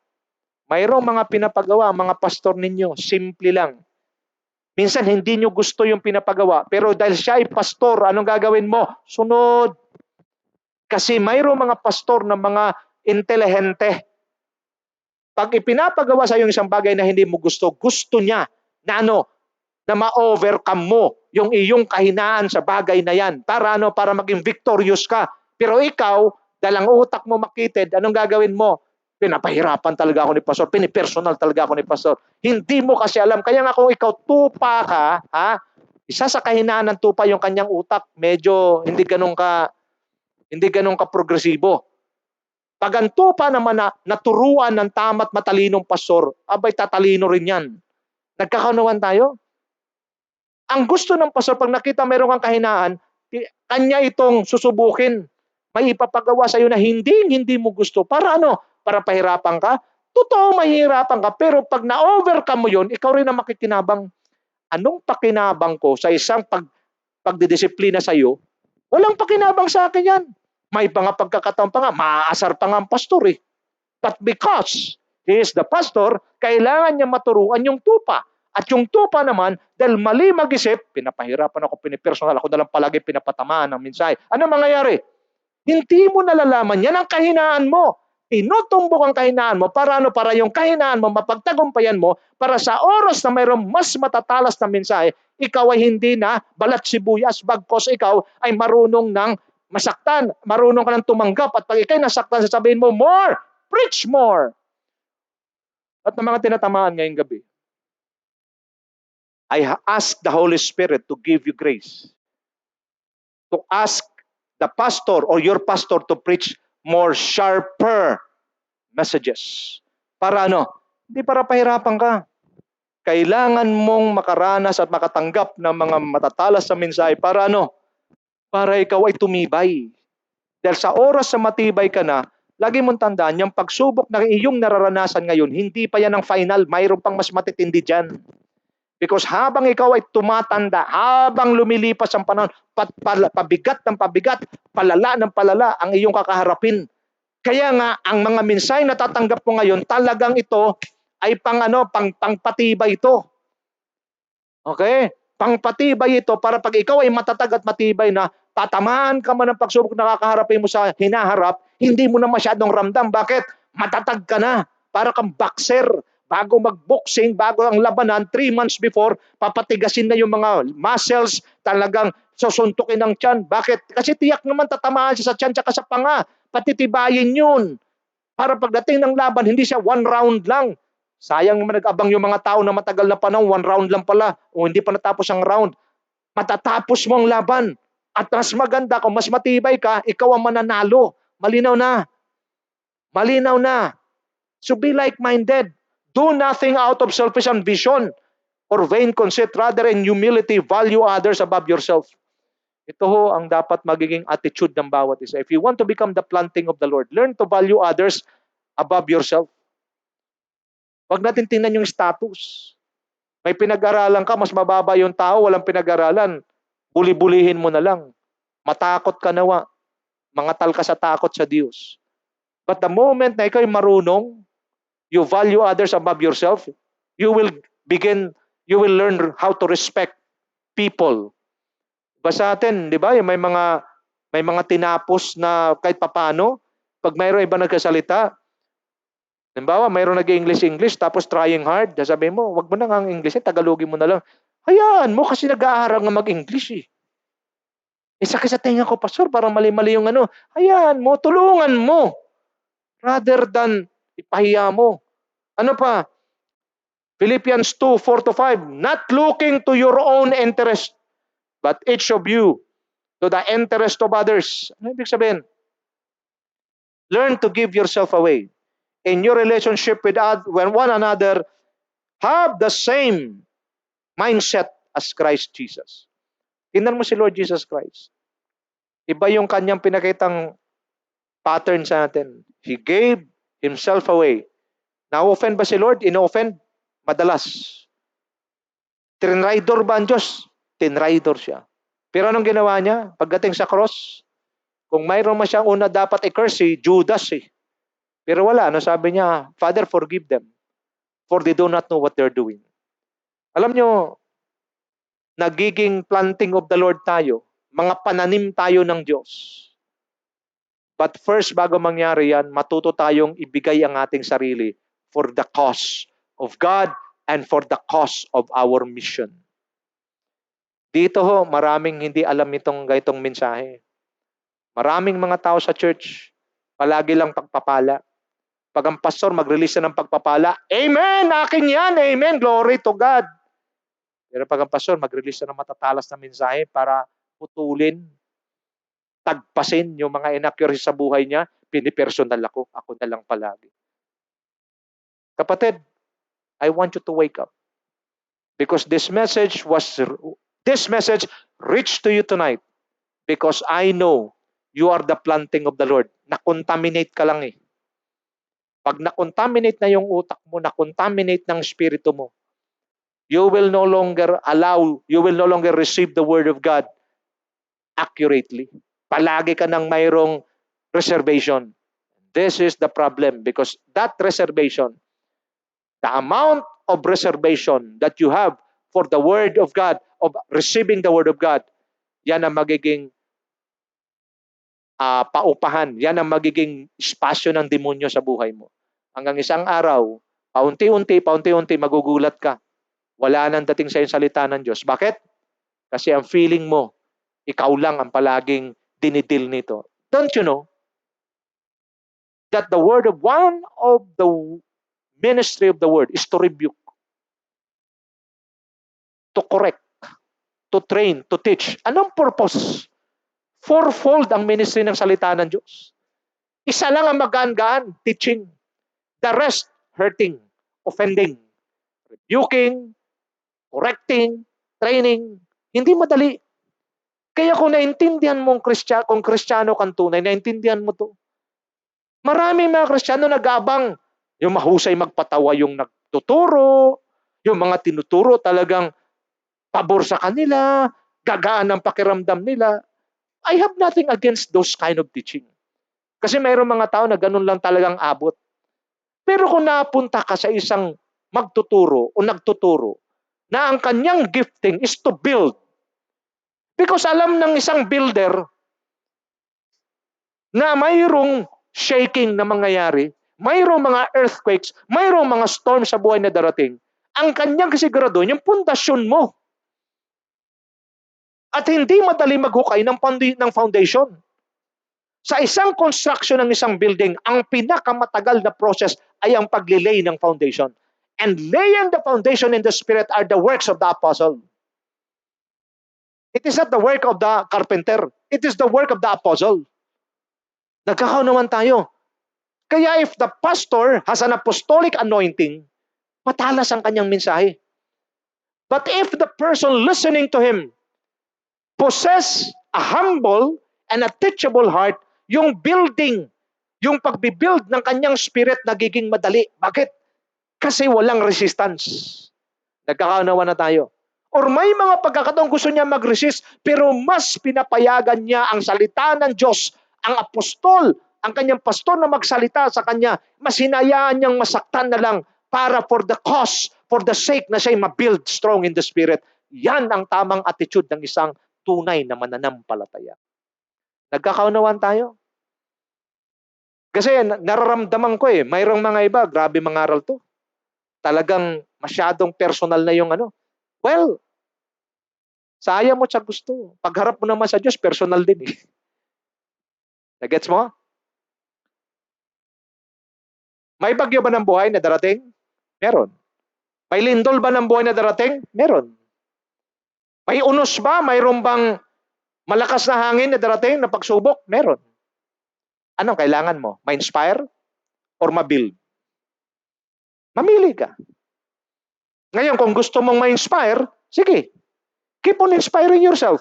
Mayroong mga pinapagawa, mga pastor ninyo, simple lang. Minsan hindi nyo gusto yung pinapagawa, pero dahil siya ay pastor, anong gagawin mo? Sunod. Kasi mayroong mga pastor na mga intelihente. Pag ipinapagawa sa iyo isang bagay na hindi mo gusto, gusto niya na na ma-overcome mo yung iyong kahinaan sa bagay na yan. Para maging victorious ka. Pero ikaw, dalang utak mo makitid, anong gagawin mo? Pinapahirapan talaga ako ni pastor, pinipersonal talaga ako ni pastor. Hindi mo kasi alam. Kaya nga kung ikaw tupa ka, isa sa kahinaan ng tupa yung kanyang utak, medyo hindi ganun ka progresibo. Pag ang tupa naman na naturuan ng tama't matalinong pastor, abay tatalino rin yan. Nagkakaunawan tayo? Ang gusto ng pastor, pag nakita mayroon kang kahinaan, kanya itong susubukin. May ipapagawa sa iyo na hindi mo gusto. Para ano? Para pahirapan ka? Totoo, mahirapan ka. Pero pag na-overcome mo yun, ikaw rin ang makikinabang. Anong pakinabang ko sa isang pagdidisiplina sa iyo? Walang pakinabang sa akin yan. May mga pagkakataon pa nga, maaasar pa nga ang pastor eh. But because he is the pastor, kailangan niya maturuan yung tupa. At yung tupa naman, dahil mali mag-isip, pinapahirapan ako, pinipersonal ako na lang palagi pinapatamaan ng mensahe. Ano mangyayari? Hindi mo nalalaman yan ang kahinaan mo. Tinutumbok ang kahinaan mo para ano? Para yung kahinaan mo, mapagtagumpayan mo, para sa oras na mayroong mas matatalas na mensahe, ikaw ay hindi na balat sibuyas, bagkos ikaw ay marunong ng masaktan, marunong ka ng tumanggap, at pag ikay nasaktan, sasabihin mo, more! Preach more! At ng mga tinatamaan ngayong gabi, I ask the Holy Spirit to give you grace. To ask the pastor or your pastor to preach more sharper messages. Para ano? Hindi para pahirapan ka. Kailangan mong makaranas at makatanggap ng mga matatalas sa mensahe para ano? Para ikaw ay tumibay. Dahil sa oras na matibay ka na, lagi mong tandaan, yung pagsubok na iyong nararanasan ngayon, hindi pa yan ang final. Mayroon pang mas matitindi dyan. Because habang ikaw ay tumatanda, habang lumilipas ang panahon, pabigat ng pabigat, palala ng palala ang iyong kakaharapin. Kaya nga, ang mga mensahe na tatanggap mo ngayon, talagang ito ay pangpatibay ito. Okay? Pangpatibay ito para pag ikaw ay matatag at matibay na, tatamaan ka man ng pagsubok na kakaharapin mo sa hinaharap, hindi mo na masyadong ramdam. Bakit? Matatag ka na. Para kang boxer. Bago mag-boxing, bago ang labanan, 3 months before, papatigasin na yung mga muscles, talagang susuntukin ng tiyan. Bakit? Kasi tiyak naman tatamaan siya sa tiyan tsaka sa panga. Patitibayin yun. Para pagdating ng laban, hindi siya 1 round lang. Sayang naman nag-abang yung mga tao na matagal na panahon, 1 round lang pala, o hindi pa natapos ang round. Matatapos mo ang laban. At mas maganda, kung mas matibay ka, ikaw ang mananalo. Malinaw na. Malinaw na. So be like-minded. Do nothing out of selfish ambition or vain conceit. Rather, in humility, value others above yourself. Ito ho ang dapat magiging attitude ng bawat isa. If you want to become the planting of the Lord, learn to value others above yourself. Huwag natin tingnan yung status. May pinag-aralan ka, mas mababa yung tao, walang pinag-aralan. Buli-bulihin mo na lang. Matakot ka nawa. Mangatal ka sa takot sa Diyos. But the moment na ikaw ay marunong, you value others above yourself, you will learn how to respect people. Ba sa atin, di ba? May mga tinapos na kahit papano, pag mayroong iba nagkasalita, halimbawa, mayroong nag-English, tapos trying hard, sasabihin mo, wag mo na nga ang English, Tagalogin mo na lang. Hayaan mo kasi nag-aaral nga mag-English eh. Sakit sa tenga ko, pastor, parang mali-mali yung ano. Hayaan mo, tulungan mo. Rather than ipahiya mo. Ano pa? Philippians 2:4-5, not looking to your own interest, but each of you to the interest of others. Ano ibig sabihin? Learn to give yourself away. In your relationship with one another, have the same mindset as Christ Jesus. Tingnan mo si Lord Jesus Christ. Iba yung kanyang pinakitang pattern sa atin. He gave himself away. Na-offend ba si Lord? Ino-offend? Madalas. Tinraidor ba ang Diyos? Tinraidor siya. Pero anong ginawa niya? Pagdating sa cross, kung mayroon man siyang una dapat i-curse, si Judas eh. Pero wala. Ano sabi niya? Father, forgive them, for they do not know what they're doing. Alam nyo, nagiging planting of the Lord tayo. Mga pananim tayo ng Diyos. But first, bago mangyari yan, matuto tayong ibigay ang ating sarili for the cause of God and for the cause of our mission. Dito ho, maraming hindi alam itong ganitong mensahe. Maraming mga tao sa church, palagi lang pagpapala. Pag ang pastor mag-release na ng pagpapala, Amen! Akin yan! Amen! Glory to God! Pero pag ang pastor mag-release na ng matatalas na mensahe para putulin, tagpasin yung mga inaccuracy sa buhay niya, pinipersonal ako na lang palagi. Kapatid, I want you to wake up. Because this message was this message reach to you tonight because I know you are the planting of the Lord. Na-contaminate ka lang eh. Pag na-contaminate na yung utak mo, na-contaminate ng spirito mo, you will no longer receive the Word of God accurately. Palagi ka nang mayroong reservation. This is the problem because that reservation, the amount of reservation that you have for the Word of God, of receiving the Word of God, yan ang magiging paupahan. Yan ang magiging espasyo ng demonyo sa buhay mo. Hanggang isang araw, paunti-unti, magugulat ka. Wala nang dating sa yung salita ng Diyos. Bakit? Kasi ang feeling mo, ikaw lang ang palaging dinidil nito. Don't you know that one of the ministry of the word is to rebuke, to correct, to train, to teach. Anong purpose? Fourfold ang ministry ng salita ng Diyos. Isa lang ang magaan-gaan, teaching. The rest, hurting, offending, rebuking, correcting, training. Hindi madali. Kaya kung naintindihan mong kung Kristiyano kang tunay, naintindihan mo to. Maraming mga Kristiyano nag-aabang. Yung mahusay magpatawa yung nagtuturo, yung mga tinuturo talagang pabor sa kanila, gagaan ang pakiramdam nila. I have nothing against those kind of teaching. Kasi mayroong mga tao na ganun lang talagang abot. Pero kung napunta ka sa isang magtuturo o nagtuturo na ang kanyang gifting is to build. Because alam ng isang builder na mayroong shaking na mangyayari, mayroong mga earthquakes, mayroong mga storm sa buhay na darating, ang kanyang kasigurado, yung pundasyon mo. At hindi madali maghukay ng foundation. Sa isang construction ng isang building, ang pinakamatagal na process ay ang paglilay ng foundation. And laying the foundation in the Spirit are the works of the apostle. It is not the work of the carpenter. It is the work of the apostle. Nagkakaunawan tayo. Kaya if the pastor has an apostolic anointing, matalas ang kanyang mensahe. But if the person listening to him possess a humble and a teachable heart, yung building, yung pagbibuild ng kanyang spirit nagiging madali. Bakit? Kasi walang resistance. Nagkakaunawan na tayo. Or may mga pagkakataong gusto niya mag-resist, pero mas pinapayagan niya ang salita ng Diyos, ang apostol, ang kanyang pastor na magsalita sa kanya, mas hinayaan niyang masaktan na lang para for the cause, for the sake na siya'y mabuild strong in the Spirit. Yan ang tamang attitude ng isang tunay na mananampalataya. Nagkakaunawan tayo? Kasi nararamdaman ko mayroong mga iba, grabe mangaral to. Talagang masyadong personal na yung ano. Well, sayang mo sa gusto. Pagharap mo naman sa Diyos, personal din eh. Nagets mo? May bagyo ba ng buhay na darating? Meron. May lindol ba ng buhay na darating? Meron. May unos ba? Mayroon bang malakas na hangin na darating na pagsubok? Meron. Anong kailangan mo? Ma-inspire or ma-build? Mamili ka. Ngayon, kung gusto mong ma-inspire, sige. Keep on inspiring yourself.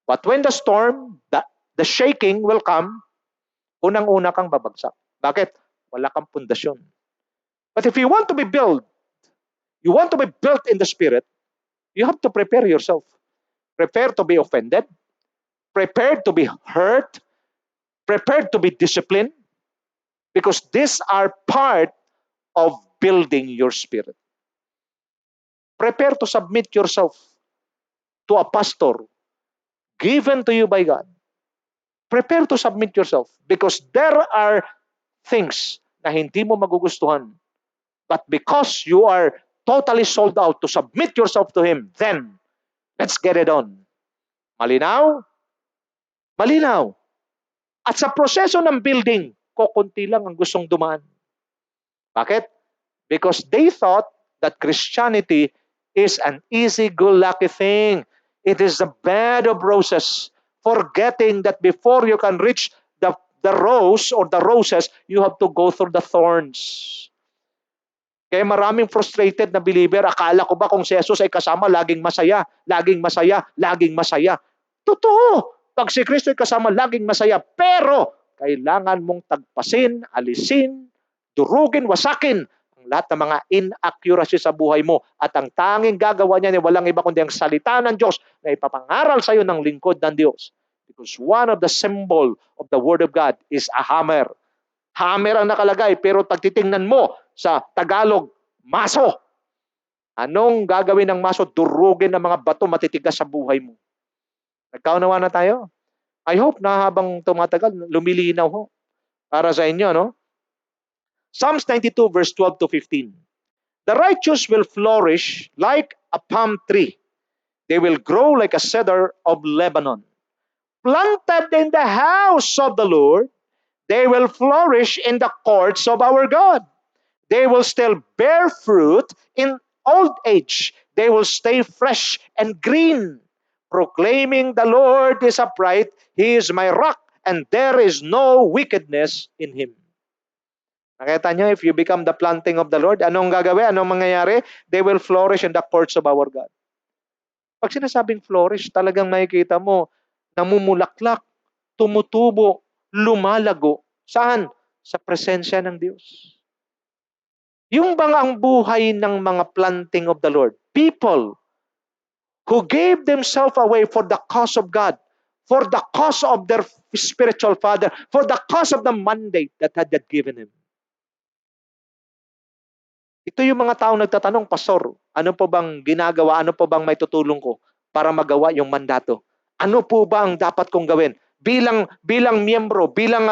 But when the storm, the shaking will come, unang-una kang babagsak. Bakit? Wala kang pundasyon. But if you want to be built, you want to be built in the Spirit, you have to prepare yourself. Prepare to be offended. Prepared to be hurt. Prepared to be disciplined. Because these are part of building your spirit. Prepare to submit yourself to a pastor given to you by God. Prepare to submit yourself because there are things na hindi mo magugustuhan. But because you are totally sold out to submit yourself to Him, then let's get it on. Malinaw? Malinaw. At sa proseso ng building, kukunti lang ang gustong dumaan. Bakit? Because they thought that Christianity is an easy-go-lucky thing. It is the bed of roses, forgetting that before you can reach the rose or the roses, you have to go through the thorns. Kaya maraming frustrated na believer, akala ko ba kung si Jesus ay kasama, laging masaya, laging masaya, laging masaya. Totoo, pag si Kristo ay kasama, laging masaya. Pero, kailangan mong tagpasin, alisin, durugin, wasakin ang lahat ng mga inaccuracy sa buhay mo. At ang tanging gagawa niya ay walang iba kundi ang salita ng Diyos na ipapangaral sa iyo ng lingkod ng Diyos. Because one of the symbol of the Word of God is a hammer. Hammer ang nakalagay, pero pag titingnan mo sa Tagalog, maso. Anong gagawin ng maso? Durugin ng mga bato matitigas sa buhay mo. Nagkaunawa na tayo? I hope na habang tumatagal, lumilinaw ho para sa inyo, no? Psalms 92 verse 12 to 15. The righteous will flourish like a palm tree. They will grow like a cedar of Lebanon. Planted in the house of the Lord, they will flourish in the courts of our God. They will still bear fruit in old age. They will stay fresh and green, proclaiming the Lord is upright, He is my rock, and there is no wickedness in Him. Nakita niyo, if you become the planting of the Lord, anong gagawin? Anong mangyayari? They will flourish in the courts of our God. Pag sinasabing flourish, talagang makikita mo, namumulaklak, tumutubo, lumalago. Saan? Sa presensya ng Diyos. Yung bang ang buhay ng mga planting of the Lord? People who gave themselves away for the cause of God, for the cause of their spiritual father, for the cause of the mandate that had God given him. Ito yung mga taong nagtatanong, Pastor, ano po bang ginagawa? Ano po bang may tutulong ko para magawa yung mandato? Ano po ba ang dapat kong gawin? Bilang miyembro, bilang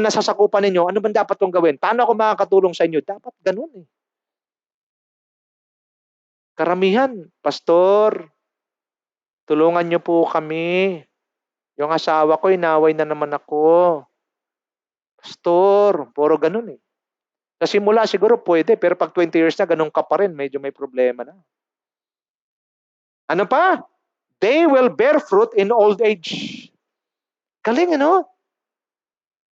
nasasakupan ninyo, ano bang dapat kong gawin? Paano ako makakatulong sa inyo? Dapat ganun eh. Karamihan, Pastor, tulungan niyo po kami. Yung asawa ko, inaway na naman ako. Pastor, puro ganun eh. Sa simula siguro pwede, pero pag 20 years na, ganun ka pa rin, medyo may problema na. Ano pa? They will bear fruit in old age. Galing, ano?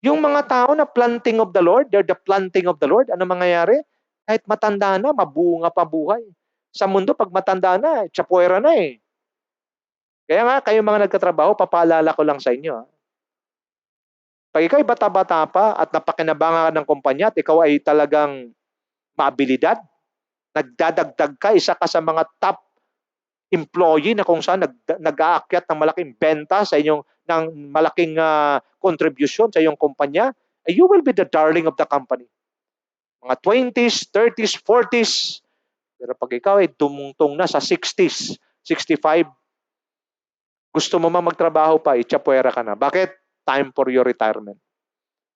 Yung mga tao na planting of the Lord, they're the planting of the Lord. Ano mangyayari? Kahit matanda na, mabunga pa buhay. Sa mundo, pag matanda na, tsapuera na eh. Kaya nga, kayo mga nagkatrabaho, papaalala ko lang sa inyo. Pag ikaw ay bata-bata pa at napakinabangan ka ng kumpanya at ikaw ay talagang maabilidad, nagdadagdag ka, isa ka sa mga top employee na kung saan nag-aakyat ng malaking benta sa inyong, ng malaking contribution sa iyong kumpanya, you will be the darling of the company. Mga 20s, 30s, 40s, pero pag ikaw ay tumungtong na sa 60s, 65, gusto mo mang magtrabaho pa, itsapuera ka na. Bakit? Time for your retirement.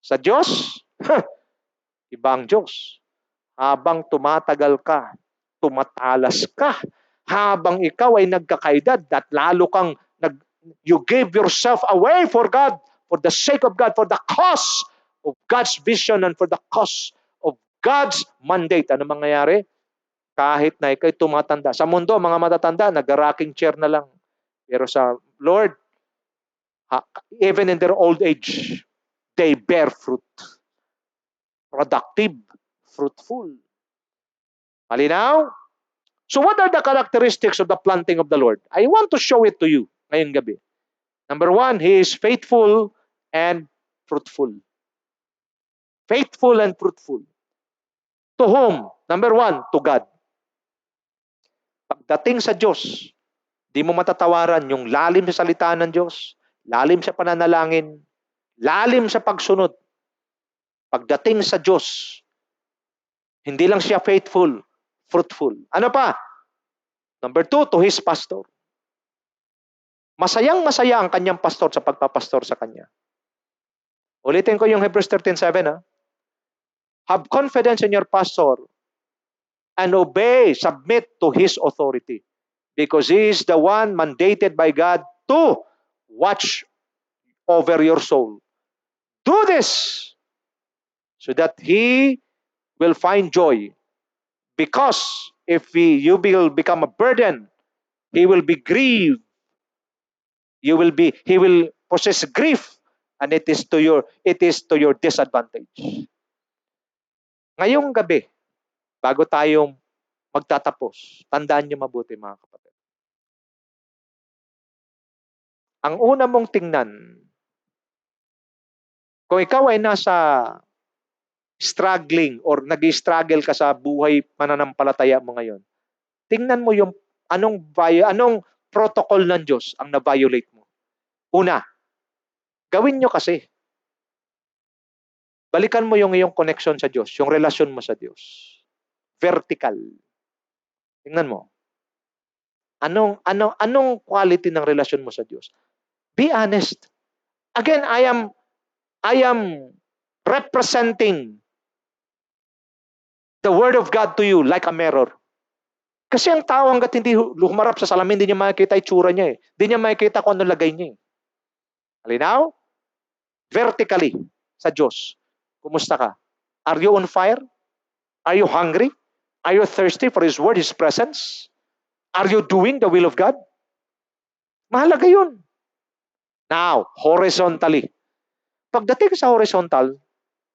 Sa Diyos, iba ang Diyos. Habang tumatagal ka, tumatalas ka, habang ikaw ay nagkakaedad at lalo kang you gave yourself away for God, for the sake of God, for the cause of God's vision and for the cause of God's mandate. Ano mangyayari? Kahit na ikaw tumatanda. Sa mundo, mga matatanda, nag-rocking chair na lang. Pero sa Lord, even in their old age, they bear fruit. Productive, fruitful. Malinaw? So what are the characteristics of the planting of the Lord? I want to show it to you ngayong gabi. Number 1, He is faithful and fruitful. Faithful and fruitful. To whom? Number 1, to God. Pagdating sa Diyos, di mo matatawaran yung lalim sa salita ng Diyos, lalim sa pananalangin, lalim sa pagsunod. Pagdating sa Diyos, hindi lang siya faithful, fruitful. Ano pa? Number 2, to His pastor. Masayang-masaya ang kanyang pastor sa pagpapastor sa kanya. Ulitin ko yung Hebrews 13:7. Have confidence in your pastor and obey, submit to his authority. Because he is the one mandated by God to watch over your soul. Do this so that he will find joy. Because if you will become a burden, he will be grieved. He will possess grief, and it is to your disadvantage. Ngayong gabi, bago tayo magtatapos, tandaan niyo mabuti mga kapatid. Ang una mong tingnan, kung ikaw ay nasa struggling or nag-struggle ka sa buhay pananampalataya mo ngayon, tingnan mo yung anong protocol ng Diyos ang na-violate mo. Una, gawin nyo kasi. Balikan mo yung iyong connection sa Diyos, yung relasyon mo sa Diyos. Vertical. Tingnan mo. Anong quality ng relasyon mo sa Diyos? Be honest. Again, I am representing the Word of God to you like a mirror. Kasi ang tao hanggat hindi humarap sa salamin, hindi niya makikita itsura niya eh. Hindi niya makikita kung ano lagay niya eh. Halinaw? Vertically sa Diyos. Kumusta ka? Are you on fire? Are you hungry? Are you thirsty for His Word, His presence? Are you doing the will of God? Mahalaga yun. Now, horizontally. Pagdating sa horizontal,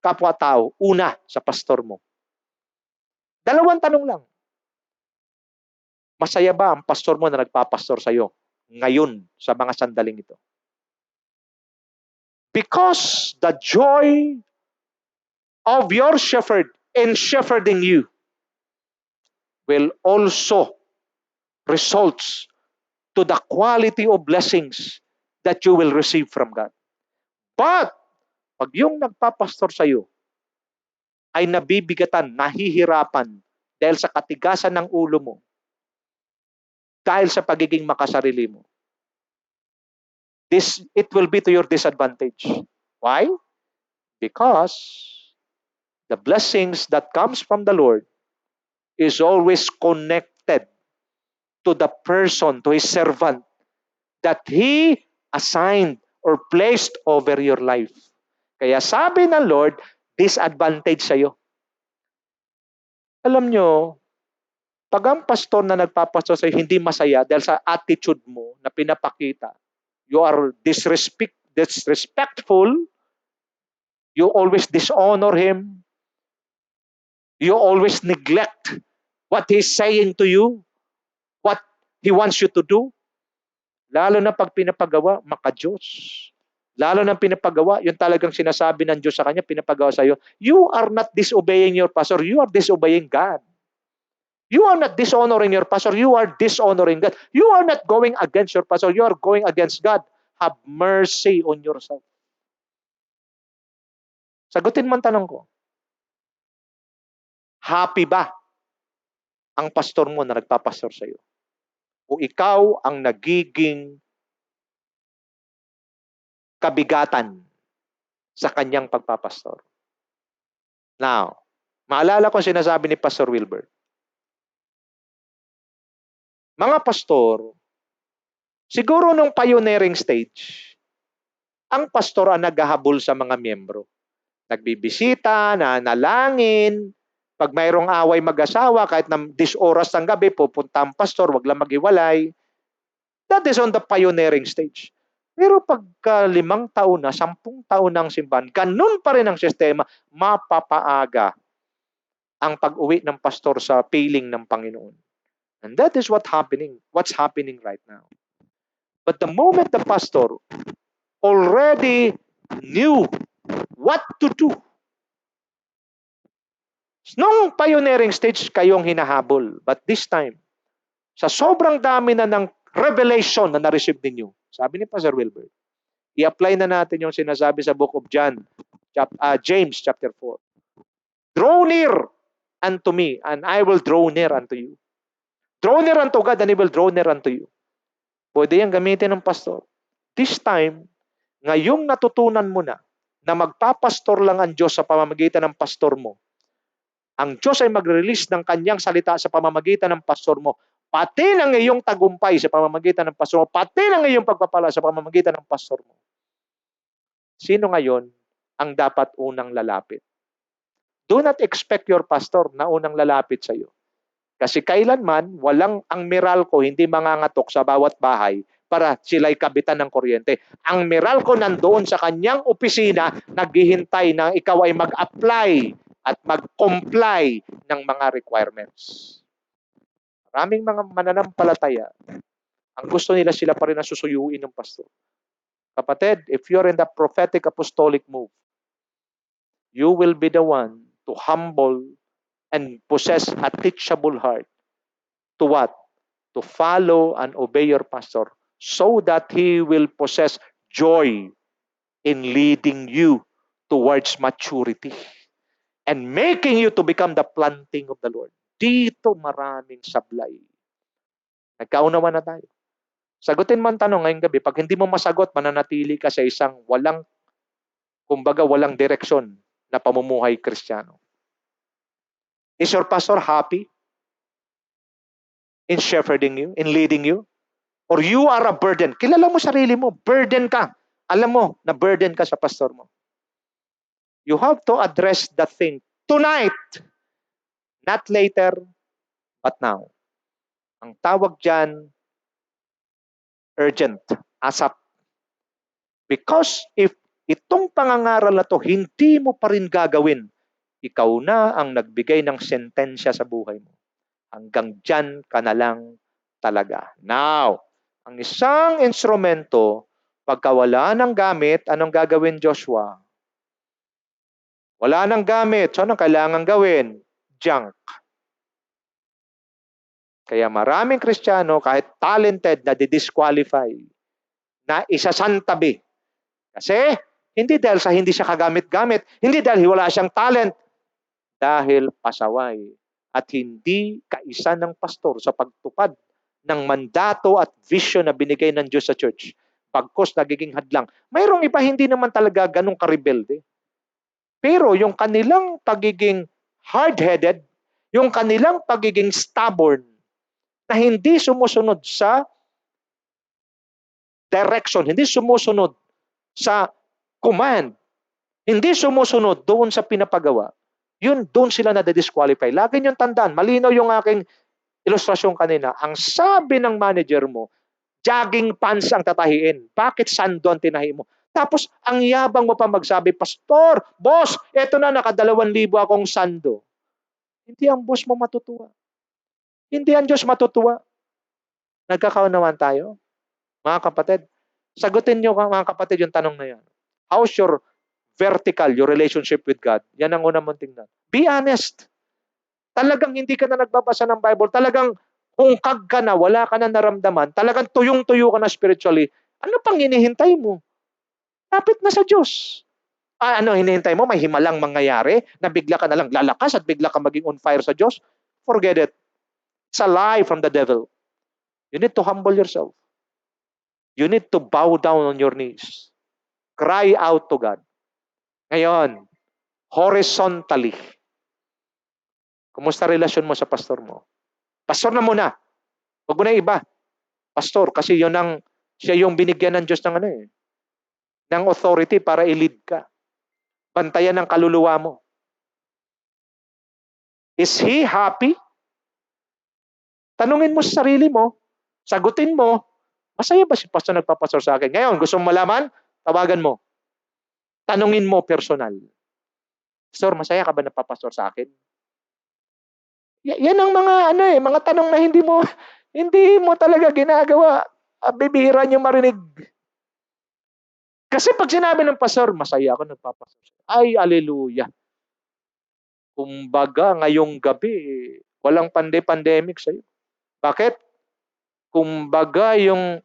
kapwa-tao, una sa pastor mo. Dalawang tanong lang. Masaya ba ang pastor mo na nagpapastor sa iyo ngayon sa mga sandaling ito? Because the joy of your shepherd in shepherding you will also results to the quality of blessings that you will receive from God. But, pag yung nagpapastor sa iyo ay nabibigatan, nahihirapan dahil sa katigasan ng ulo mo, dahil sa pagiging makasarili mo, it will be to your disadvantage. Why? Because the blessings that comes from the Lord is always connected to the person, to His servant that He assigned or placed over your life. Kaya sabi ng Lord, disadvantage sa'yo. Alam nyo, pag ang pastor na nagpapastor sa'yo hindi masaya dahil sa attitude mo na pinapakita, you are disrespectful, you always dishonor him, you always neglect what he's saying to you, what he wants you to do, lalo na pag pinapagawa, maka-Diyos. Lalo na pinapagawa, yung talagang sinasabi ng Diyos sa kanya, pinapagawa sa iyo, you are not disobeying your pastor, you are disobeying God. You are not dishonoring your pastor, you are dishonoring God. You are not going against your pastor, you are going against God. Have mercy on yourself. Sagutin mo ang tanong ko. Happy ba ang pastor mo na nagpapastor sa iyo? O ikaw ang nagiging kabigatan sa kanyang pagpapastor? Now, maalala ko sinasabi ni Pastor Wilbert. Mga pastor, siguro nung pioneering stage, ang pastor ang naghahabol sa mga miyembro. Nagbibisita, nanalangin, pag mayroong away mag-asawa, kahit na 10 oras ng gabi, pupunta ang pastor, wag lang maghiwalay. That is on the pioneering stage. Pero pagka 5 taon na, 10 taon ng simbahan, ganun pa rin ang sistema, mapapaaga ang pag-uwi ng pastor sa piling ng Panginoon. And that is what's happening right now. But the moment the pastor already knew what to do, nung pioneering stage kayong hinahabol, but this time, sa sobrang dami na ng revelation na na-receive ninyo, sabi ni Pastor Wilbert, i-apply na natin yung sinasabi sa book of James chapter 4. Draw near unto me, and I will draw near unto you. Draw near unto God, and He will draw near unto you. Pwede yan gamitin ng pastor. This time, ngayong natutunan mo na magpapastor lang ang Diyos sa pamamagitan ng pastor mo, ang Diyos ay mag-release ng kanyang salita sa pamamagitan ng pastor mo, pati ng iyong tagumpay sa pamamagitan ng pastor mo, pati ng iyong pagpapala sa pamamagitan ng pastor mo. Sino ngayon ang dapat unang lalapit? Do not expect your pastor na unang lalapit sa iyo. Kasi kailanman, ang Meralco hindi mangangatok sa bawat bahay para sila'y kabitan ng kuryente. Ang Meralco nandoon sa kanyang opisina, naghihintay na ikaw ay mag-apply at mag-comply ng mga requirements. Maraming mga mananampalataya, ang gusto nila sila pa rin ang susuyuin ng pastor. Kapatid, if you're in the prophetic apostolic move, you will be the one to humble and possess a teachable heart. To what? To follow and obey your pastor so that he will possess joy in leading you towards maturity and making you to become the planting of the Lord. Dito maraming sablay. Nagkaunawa na tayo. Sagutin mo ang tanong ngayong gabi. Pag hindi mo masagot, mananatili ka sa isang walang direksyon na pamumuhay Kristiyano. Is your pastor happy in shepherding you, in leading you? Or you are a burden? Kilala mo sarili mo, burden ka. Alam mo na burden ka sa pastor mo. You have to address that thing tonight. Not later, but now. Ang tawag dyan, urgent, ASAP. Because if itong pangangaral na to, hindi mo pa rin gagawin, ikaw na ang nagbigay ng sentensya sa buhay mo. Hanggang dyan ka na lang talaga. Now, ang isang instrumento, pagka wala ng gamit, anong gagawin, Joshua? Wala ng gamit. So, anong kailangan gawin? Junk. Kaya maraming Kristiyano, kahit talented, na di-disqualify, na isasantabi. Kasi, hindi dahil sa hindi siya kagamit-gamit, hindi dahil wala siyang talent, dahil pasaway at hindi kaisa ng pastor sa pagtupad ng mandato at vision na binigay ng Diyos sa church. Pagkos nagiging hadlang. Mayroong iba hindi naman talaga ganun karebelde. Pero yung kanilang pagiging hard-headed, yung kanilang pagiging stubborn, na hindi sumusunod sa direction, hindi sumusunod sa command, hindi sumusunod doon sa pinapagawa, yun, doon sila na-disqualify. Lagi niyong tandaan, malinaw yung aking ilustrasyon kanina. Ang sabi ng manager mo, jogging pants ang tatahiin. Bakit sando ang tinahi mo? Tapos, ang yabang mo pa magsabi, Pastor, boss, eto na, naka2,000 akong sando. Hindi ang boss mo matutuwa. Hindi ang Diyos matutuwa. Nagkakaunawaan tayo? Mga kapatid, sagutin niyo mga kapatid yung tanong na yan. How's your vertical, your relationship with God? Yan ang unang mong tingnan. Be honest. Talagang hindi ka na nagbabasa ng Bible. Talagang hungkag ka na, wala ka na naramdaman. Talagang tuyong-tuyo ka na spiritually. Ano pang hinihintay mo? Lapit na sa Diyos. Ano hinihintay mo? May himalang mangyayari na bigla ka na lang lalakas at bigla ka maging on fire sa Diyos? Forget it. It's a lie from the devil. You need to humble yourself. You need to bow down on your knees. Cry out to God. Ngayon, horizontally. Kumusta relasyon mo sa pastor mo? Pastor na muna. Huwag mo na iba. Pastor, kasi siya yung binigyan ng Diyos ng authority para i-lead ka. Bantayan ng kaluluwa mo. Is he happy? Tanungin mo sa sarili mo, sagutin mo, masaya ba si pastor nagpapastor sa akin? Ngayon, gusto mo malaman? Tawagan mo. Tanungin mo personal. Pastor, masaya ka ba nagpapastor sa akin? Yan ang mga tanong na hindi mo talaga ginagawa. Bibihira niyo marinig. Kasi pag sinabi ng pastor, masaya ako nagpapastor. Ay, aleluya. Kumbaga, ngayong gabi, walang pandemic sa'yo. Bakit? Kumbaga, yung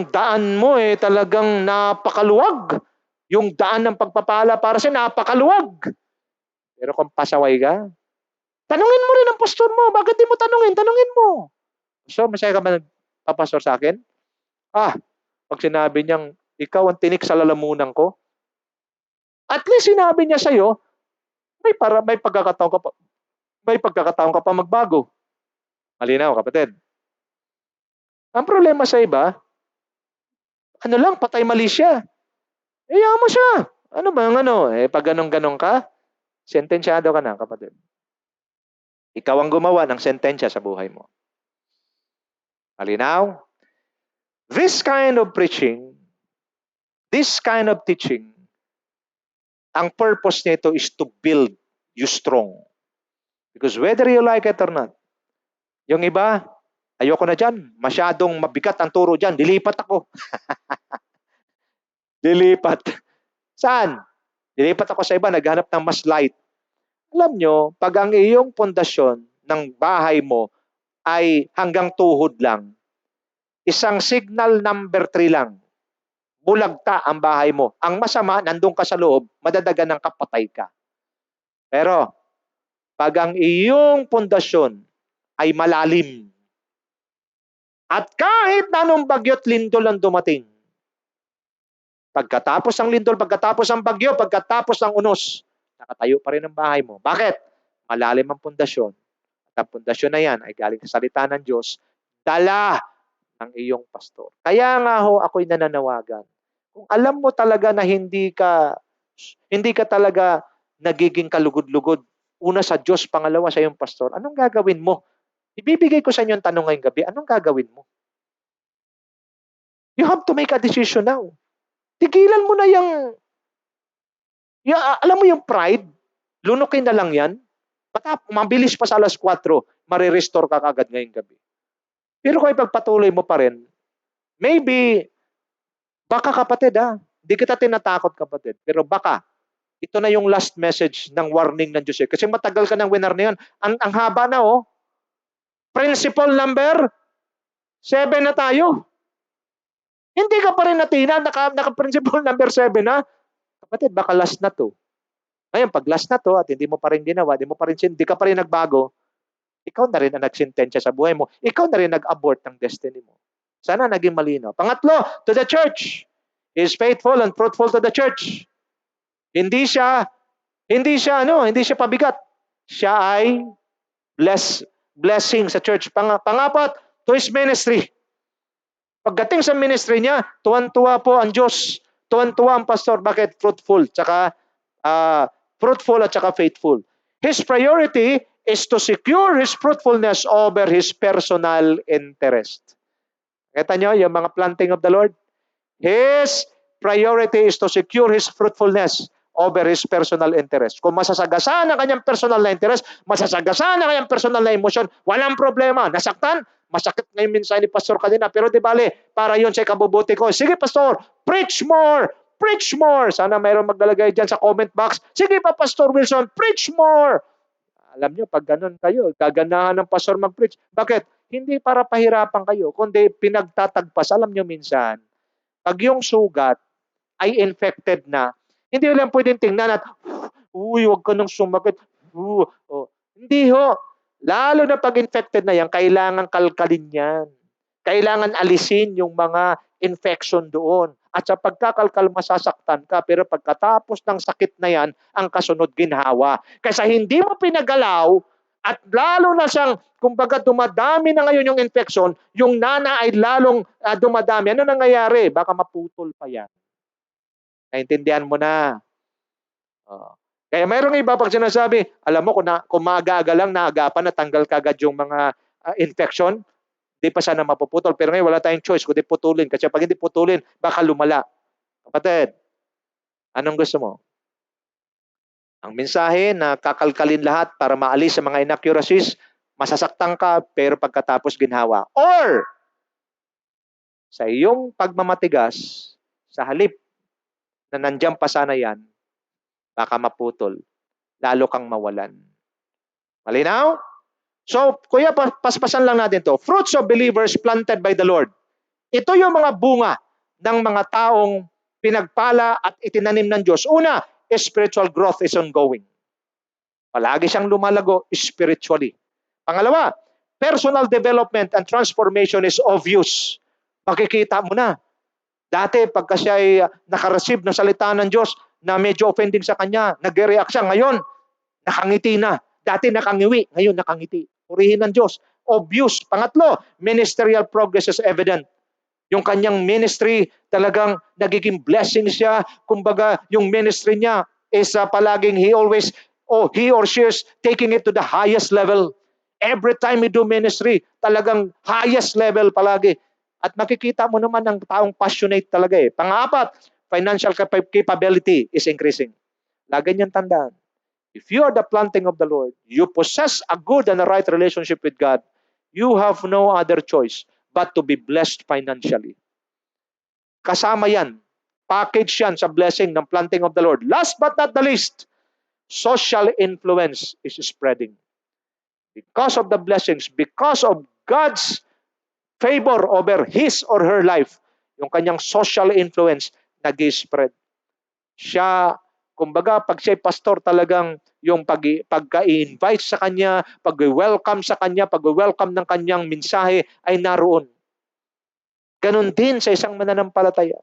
daan mo talagang napakaluwag. Yung daan ng pagpapala para sa napakaluwag. Pero kung pasaway ka, tanungin mo rin ang pastor mo. Bakit di mo tanungin? Tanungin mo. So, masaya ka ba nagpapastor sa akin? Pag sinabi niyang, ikaw ang tinik sa lalamunan ko, at least sinabi niya sa'yo, may pagkakataon ka pa magbago. Malinaw, kapatid. Ang problema sa iba, patay mali siya. Hayaan mo siya. Ano ba pag ganong-ganon ka, sentensyado ka na, kapatid. Ikaw ang gumawa ng sentensya sa buhay mo. Malinaw? This kind of preaching, this kind of teaching, Ang purpose nito is to build you strong. Because whether you like it or not, yung iba, ayoko na dyan, masyadong mabigat ang turo dyan, dilipat ako. Dilipat. Saan? Dilipat ako sa iba, naghanap ng mas light. Alam nyo, pag ang iyong pundasyon ng bahay mo ay hanggang tuhod lang, isang signal number 3 lang, bulagta ang bahay mo. Ang masama, nandun ka sa loob, madadagan ng kapatay ka. Pero, pag ang iyong pundasyon ay malalim, at kahit na anong bagyo't lindol ang dumating, pagkatapos ng lindol, pagkatapos ng bagyo, pagkatapos ng unos, nakatayo pa rin ang bahay mo. Bakit? Malalim ang pundasyon. At ang pundasyon na yan ay galing sa salita ng Diyos, dala ng iyong pastor. Kaya nga ho, ako'y nananawagan. Kung alam mo talaga na hindi ka talaga nagiging kalugod-lugod, una sa Diyos, pangalawa sa iyong pastor, anong gagawin mo? Ibibigay ko sa inyo ang tanong ngayong gabi, anong gagawin mo? You have to make a decision now. Tigilan mo na alam mo yung pride, lunukin na lang yan. Mabilis pa sa alas 4, marirestore ka kagad ngayong gabi. Pero kung ipagpatuloy mo pa rin, maybe, baka kapatid hindi kita tinatakot kapatid, pero baka, ito na yung last message ng warning ng Diyos. Kasi matagal ka ng winner na yun. Ang haba na Principle number 7 na tayo. Hindi ka pa rin natina, naka-principle number 7 na. Kapatid, baka last na to. Ngayon, pag last na to at hindi mo pa rin ginawa, hindi ka pa rin nagbago, ikaw na rin ang nagsintensya sa buhay mo. Ikaw na rin nag-abort ng destiny mo. Sana naging malinaw. Pangatlo, to the church. He is faithful and fruitful to the church. Hindi siya pabigat. Siya ay blessing sa church. Pangapat, to his ministry. Pagdating sa ministry niya, tuwan-tuwa po ang Diyos. Tuwan-tuwa ang pastor. Bakit? Fruitful at saka faithful. His priority is to secure his fruitfulness over his personal interest. Kita nyo yung mga planting of the Lord? His priority is to secure his fruitfulness over his personal interest. Kung masasagasaan ang kanyang personal na interest, masasagasaan ang kanyang personal na emosyon, walang problema. Nasaktan? Masakit ngayon minsan ni Pastor kanina, pero di bale, para yun sa ikabubuti ko. Sige, Pastor, preach more! Preach more! Sana mayroong maglalagay dyan sa comment box. Sige pa, Pastor Wilson, preach more! Alam nyo, pag ganun kayo, gaganahan ng pastor mag-preach. Bakit? Hindi para pahirapan kayo, kundi pinagtatagpas. Alam nyo minsan, pag yung sugat ay infected na, hindi lang pwedeng tingnan at, huwag ka nang sumakit. Hindi ho. Lalo na pag infected na yan, kailangan kalkalin yan. Kailangan alisin yung mga infection doon. At sa pagkakalkal, masasaktan ka. Pero pagkatapos ng sakit na yan, ang kasunod ginhawa. Kasi hindi mo pinagalaw, at lalo na siyang, kumbaga dumadami na ngayon yung infection, yung nana ay lalong dumadami. Ano nangyayari? Baka maputol pa yan. Naintindihan mo na. Kaya mayroong iba pag sinasabi, alam mo kung maaga-aga lang naagapan na tanggal kagad yung mga infection, di pa sana mapuputol. Pero ngayon wala tayong choice kundi putulin. Kasi pag hindi putulin, baka lumala. Kapatid, anong gusto mo? Ang mensahe na kakalkalin lahat para maalis sa mga inaccuracies, masasaktan ka pero pagkatapos ginhawa. Or, sa iyong pagmamatigas, sa halip na nandiyan pa sana yan, baka maputol. Lalo kang mawalan. Malinaw? So, kuya, paspasan lang natin to. Fruits of believers planted by the Lord. Ito yung mga bunga ng mga taong pinagpala at itinanim ng Diyos. Una, spiritual growth is ongoing. Palagi siyang lumalago spiritually. Pangalawa, personal development and transformation is obvious. Makikita mo na. Dati, pagka siya ay nakareceive ng salita ng Diyos na medyo offending sa kanya, nag-react siya. Ngayon, nakangiti na. Dati nakangiwi, ngayon nakangiti. Purihin ng Diyos. Obvious. Pangatlo, ministerial progress is evident. Yung kanyang ministry, talagang nagiging blessing siya. Kumbaga, yung ministry niya is palaging he or she is taking it to the highest level. Every time we do ministry, talagang highest level palagi. At makikita mo naman ng taong passionate talaga. Pang-apat, financial capability is increasing. Lagi niyang tandaan. If you are the planting of the Lord, you possess a good and a right relationship with God, you have no other choice but to be blessed financially. Kasama yan. Package yan sa blessing ng planting of the Lord. Last but not the least, social influence is spreading. Because of the blessings, because of God's favor over his or her life, yung kanyang social influence nag-spread. Siya, kumbaga, pag siya'y pastor, talagang yung pagka-invite sa kanya, pag-welcome sa kanya, pag-welcome ng kanyang mensahe ay naroon. Ganon din sa isang mananampalataya.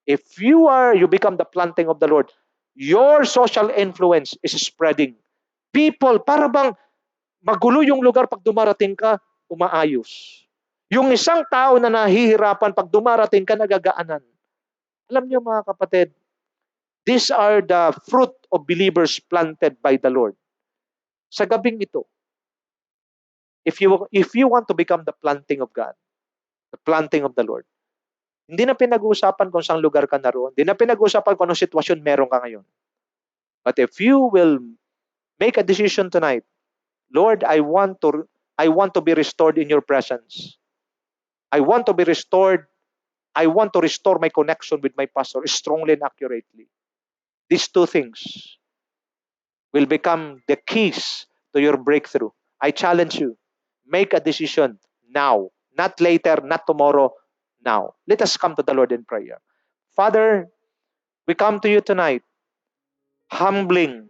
If you become the planting of the Lord, your social influence is spreading. People, para bang magulo yung lugar pag dumarating ka, umaayos. Yung isang tao na nahihirapan pag dumarating ka, nagagaanan. Alam niyo mga kapatid, these are the fruit of believers planted by the Lord. Sa gabing ito, if you want to become the planting of God, the planting of the Lord, hindi na pinag-uusapan kung saan lugar ka naroon. Hindi na pinag-uusapan kung anong sitwasyon meron ka ngayon. But if you will make a decision tonight, Lord, I want to be restored in your presence. I want to be restored. I want to restore my connection with my pastor strongly and accurately. These two things will become the keys to your breakthrough. I challenge you, make a decision now, not later, not tomorrow, now. Let us come to the Lord in prayer. Father, we come to you tonight, humbling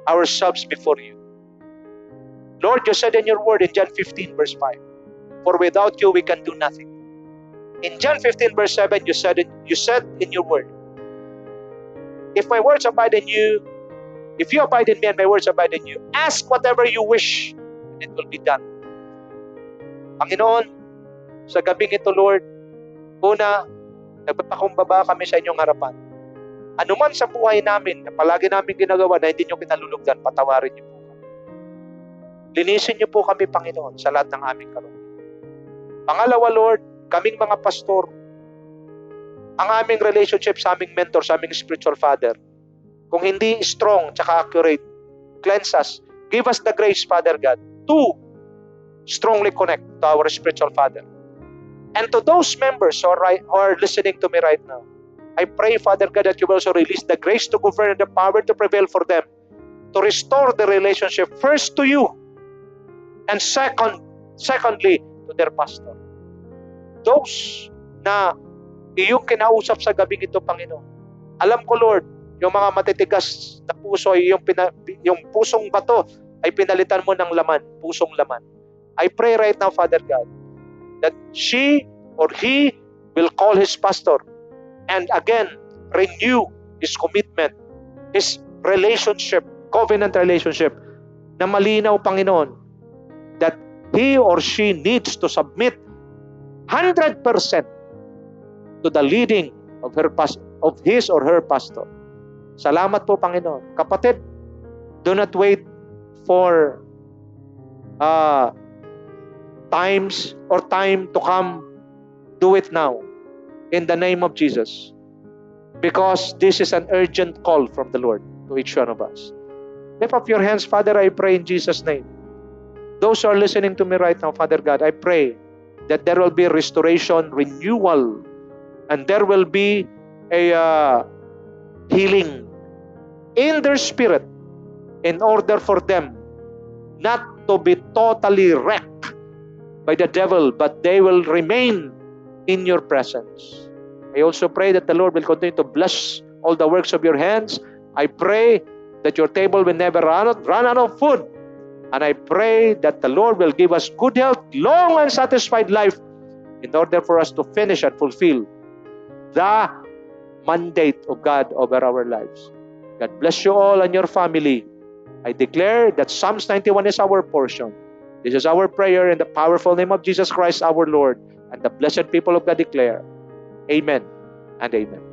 ourselves before you. Lord, you said in your word in John 15 verse 5, for without you we can do nothing. In John 15 verse 7, you said in your word, if my words abide in you, if you abide in me and my words abide in you, ask whatever you wish and it will be done. Panginoon, sa gabing ito, Lord, una, nagpapakumbaba kami sa inyong harapan. Ano man sa buhay namin na palagi namin ginagawa na hindi nyo kinalulugdan, patawarin niyo po kami. Linisin niyo po kami, Panginoon, sa lahat ng aming kalooban. Pangalawa, Lord, kaming mga pastor, ang aming relationship sa aming mentor, sa aming spiritual father, kung hindi strong tsaka accurate, cleanse us. Give us the grace, Father God, to strongly connect to our spiritual father. And to those members who are listening to me right now, I pray, Father God, that you will also release the grace to govern and the power to prevail for them, to restore the relationship first to you, and secondly, to their pastor. Those na iyong kinausap sa gabing ito, Panginoon. Alam ko, Lord, yung mga matitigas na puso, yung pusong bato ay pinalitan mo ng laman, pusong laman. I pray right now, Father God, that she or he will call his pastor and again renew his commitment, his relationship, covenant relationship, na malinaw, Panginoon, that he or she needs to submit 100% to the leading of his or her pastor. Salamat po, Panginoon. Kapatid, do not wait for time to come. Do it now in the name of Jesus, because this is an urgent call from the Lord to each one of us. Lift up your hands, Father, I pray in Jesus' name. Those who are listening to me right now, Father God, I pray that there will be restoration, renewal, and there will be a healing in their spirit in order for them not to be totally wrecked by the devil, but they will remain in your presence. I also pray that the Lord will continue to bless all the works of your hands. I pray that your table will never run out of food. And I pray that the Lord will give us good health, long and satisfied life, in order for us to finish and fulfill the mandate of God over our lives. God bless you all and your family. I declare that Psalms 91 is our portion. This is our prayer in the powerful name of Jesus Christ our Lord, and the blessed people of God declare, Amen and Amen.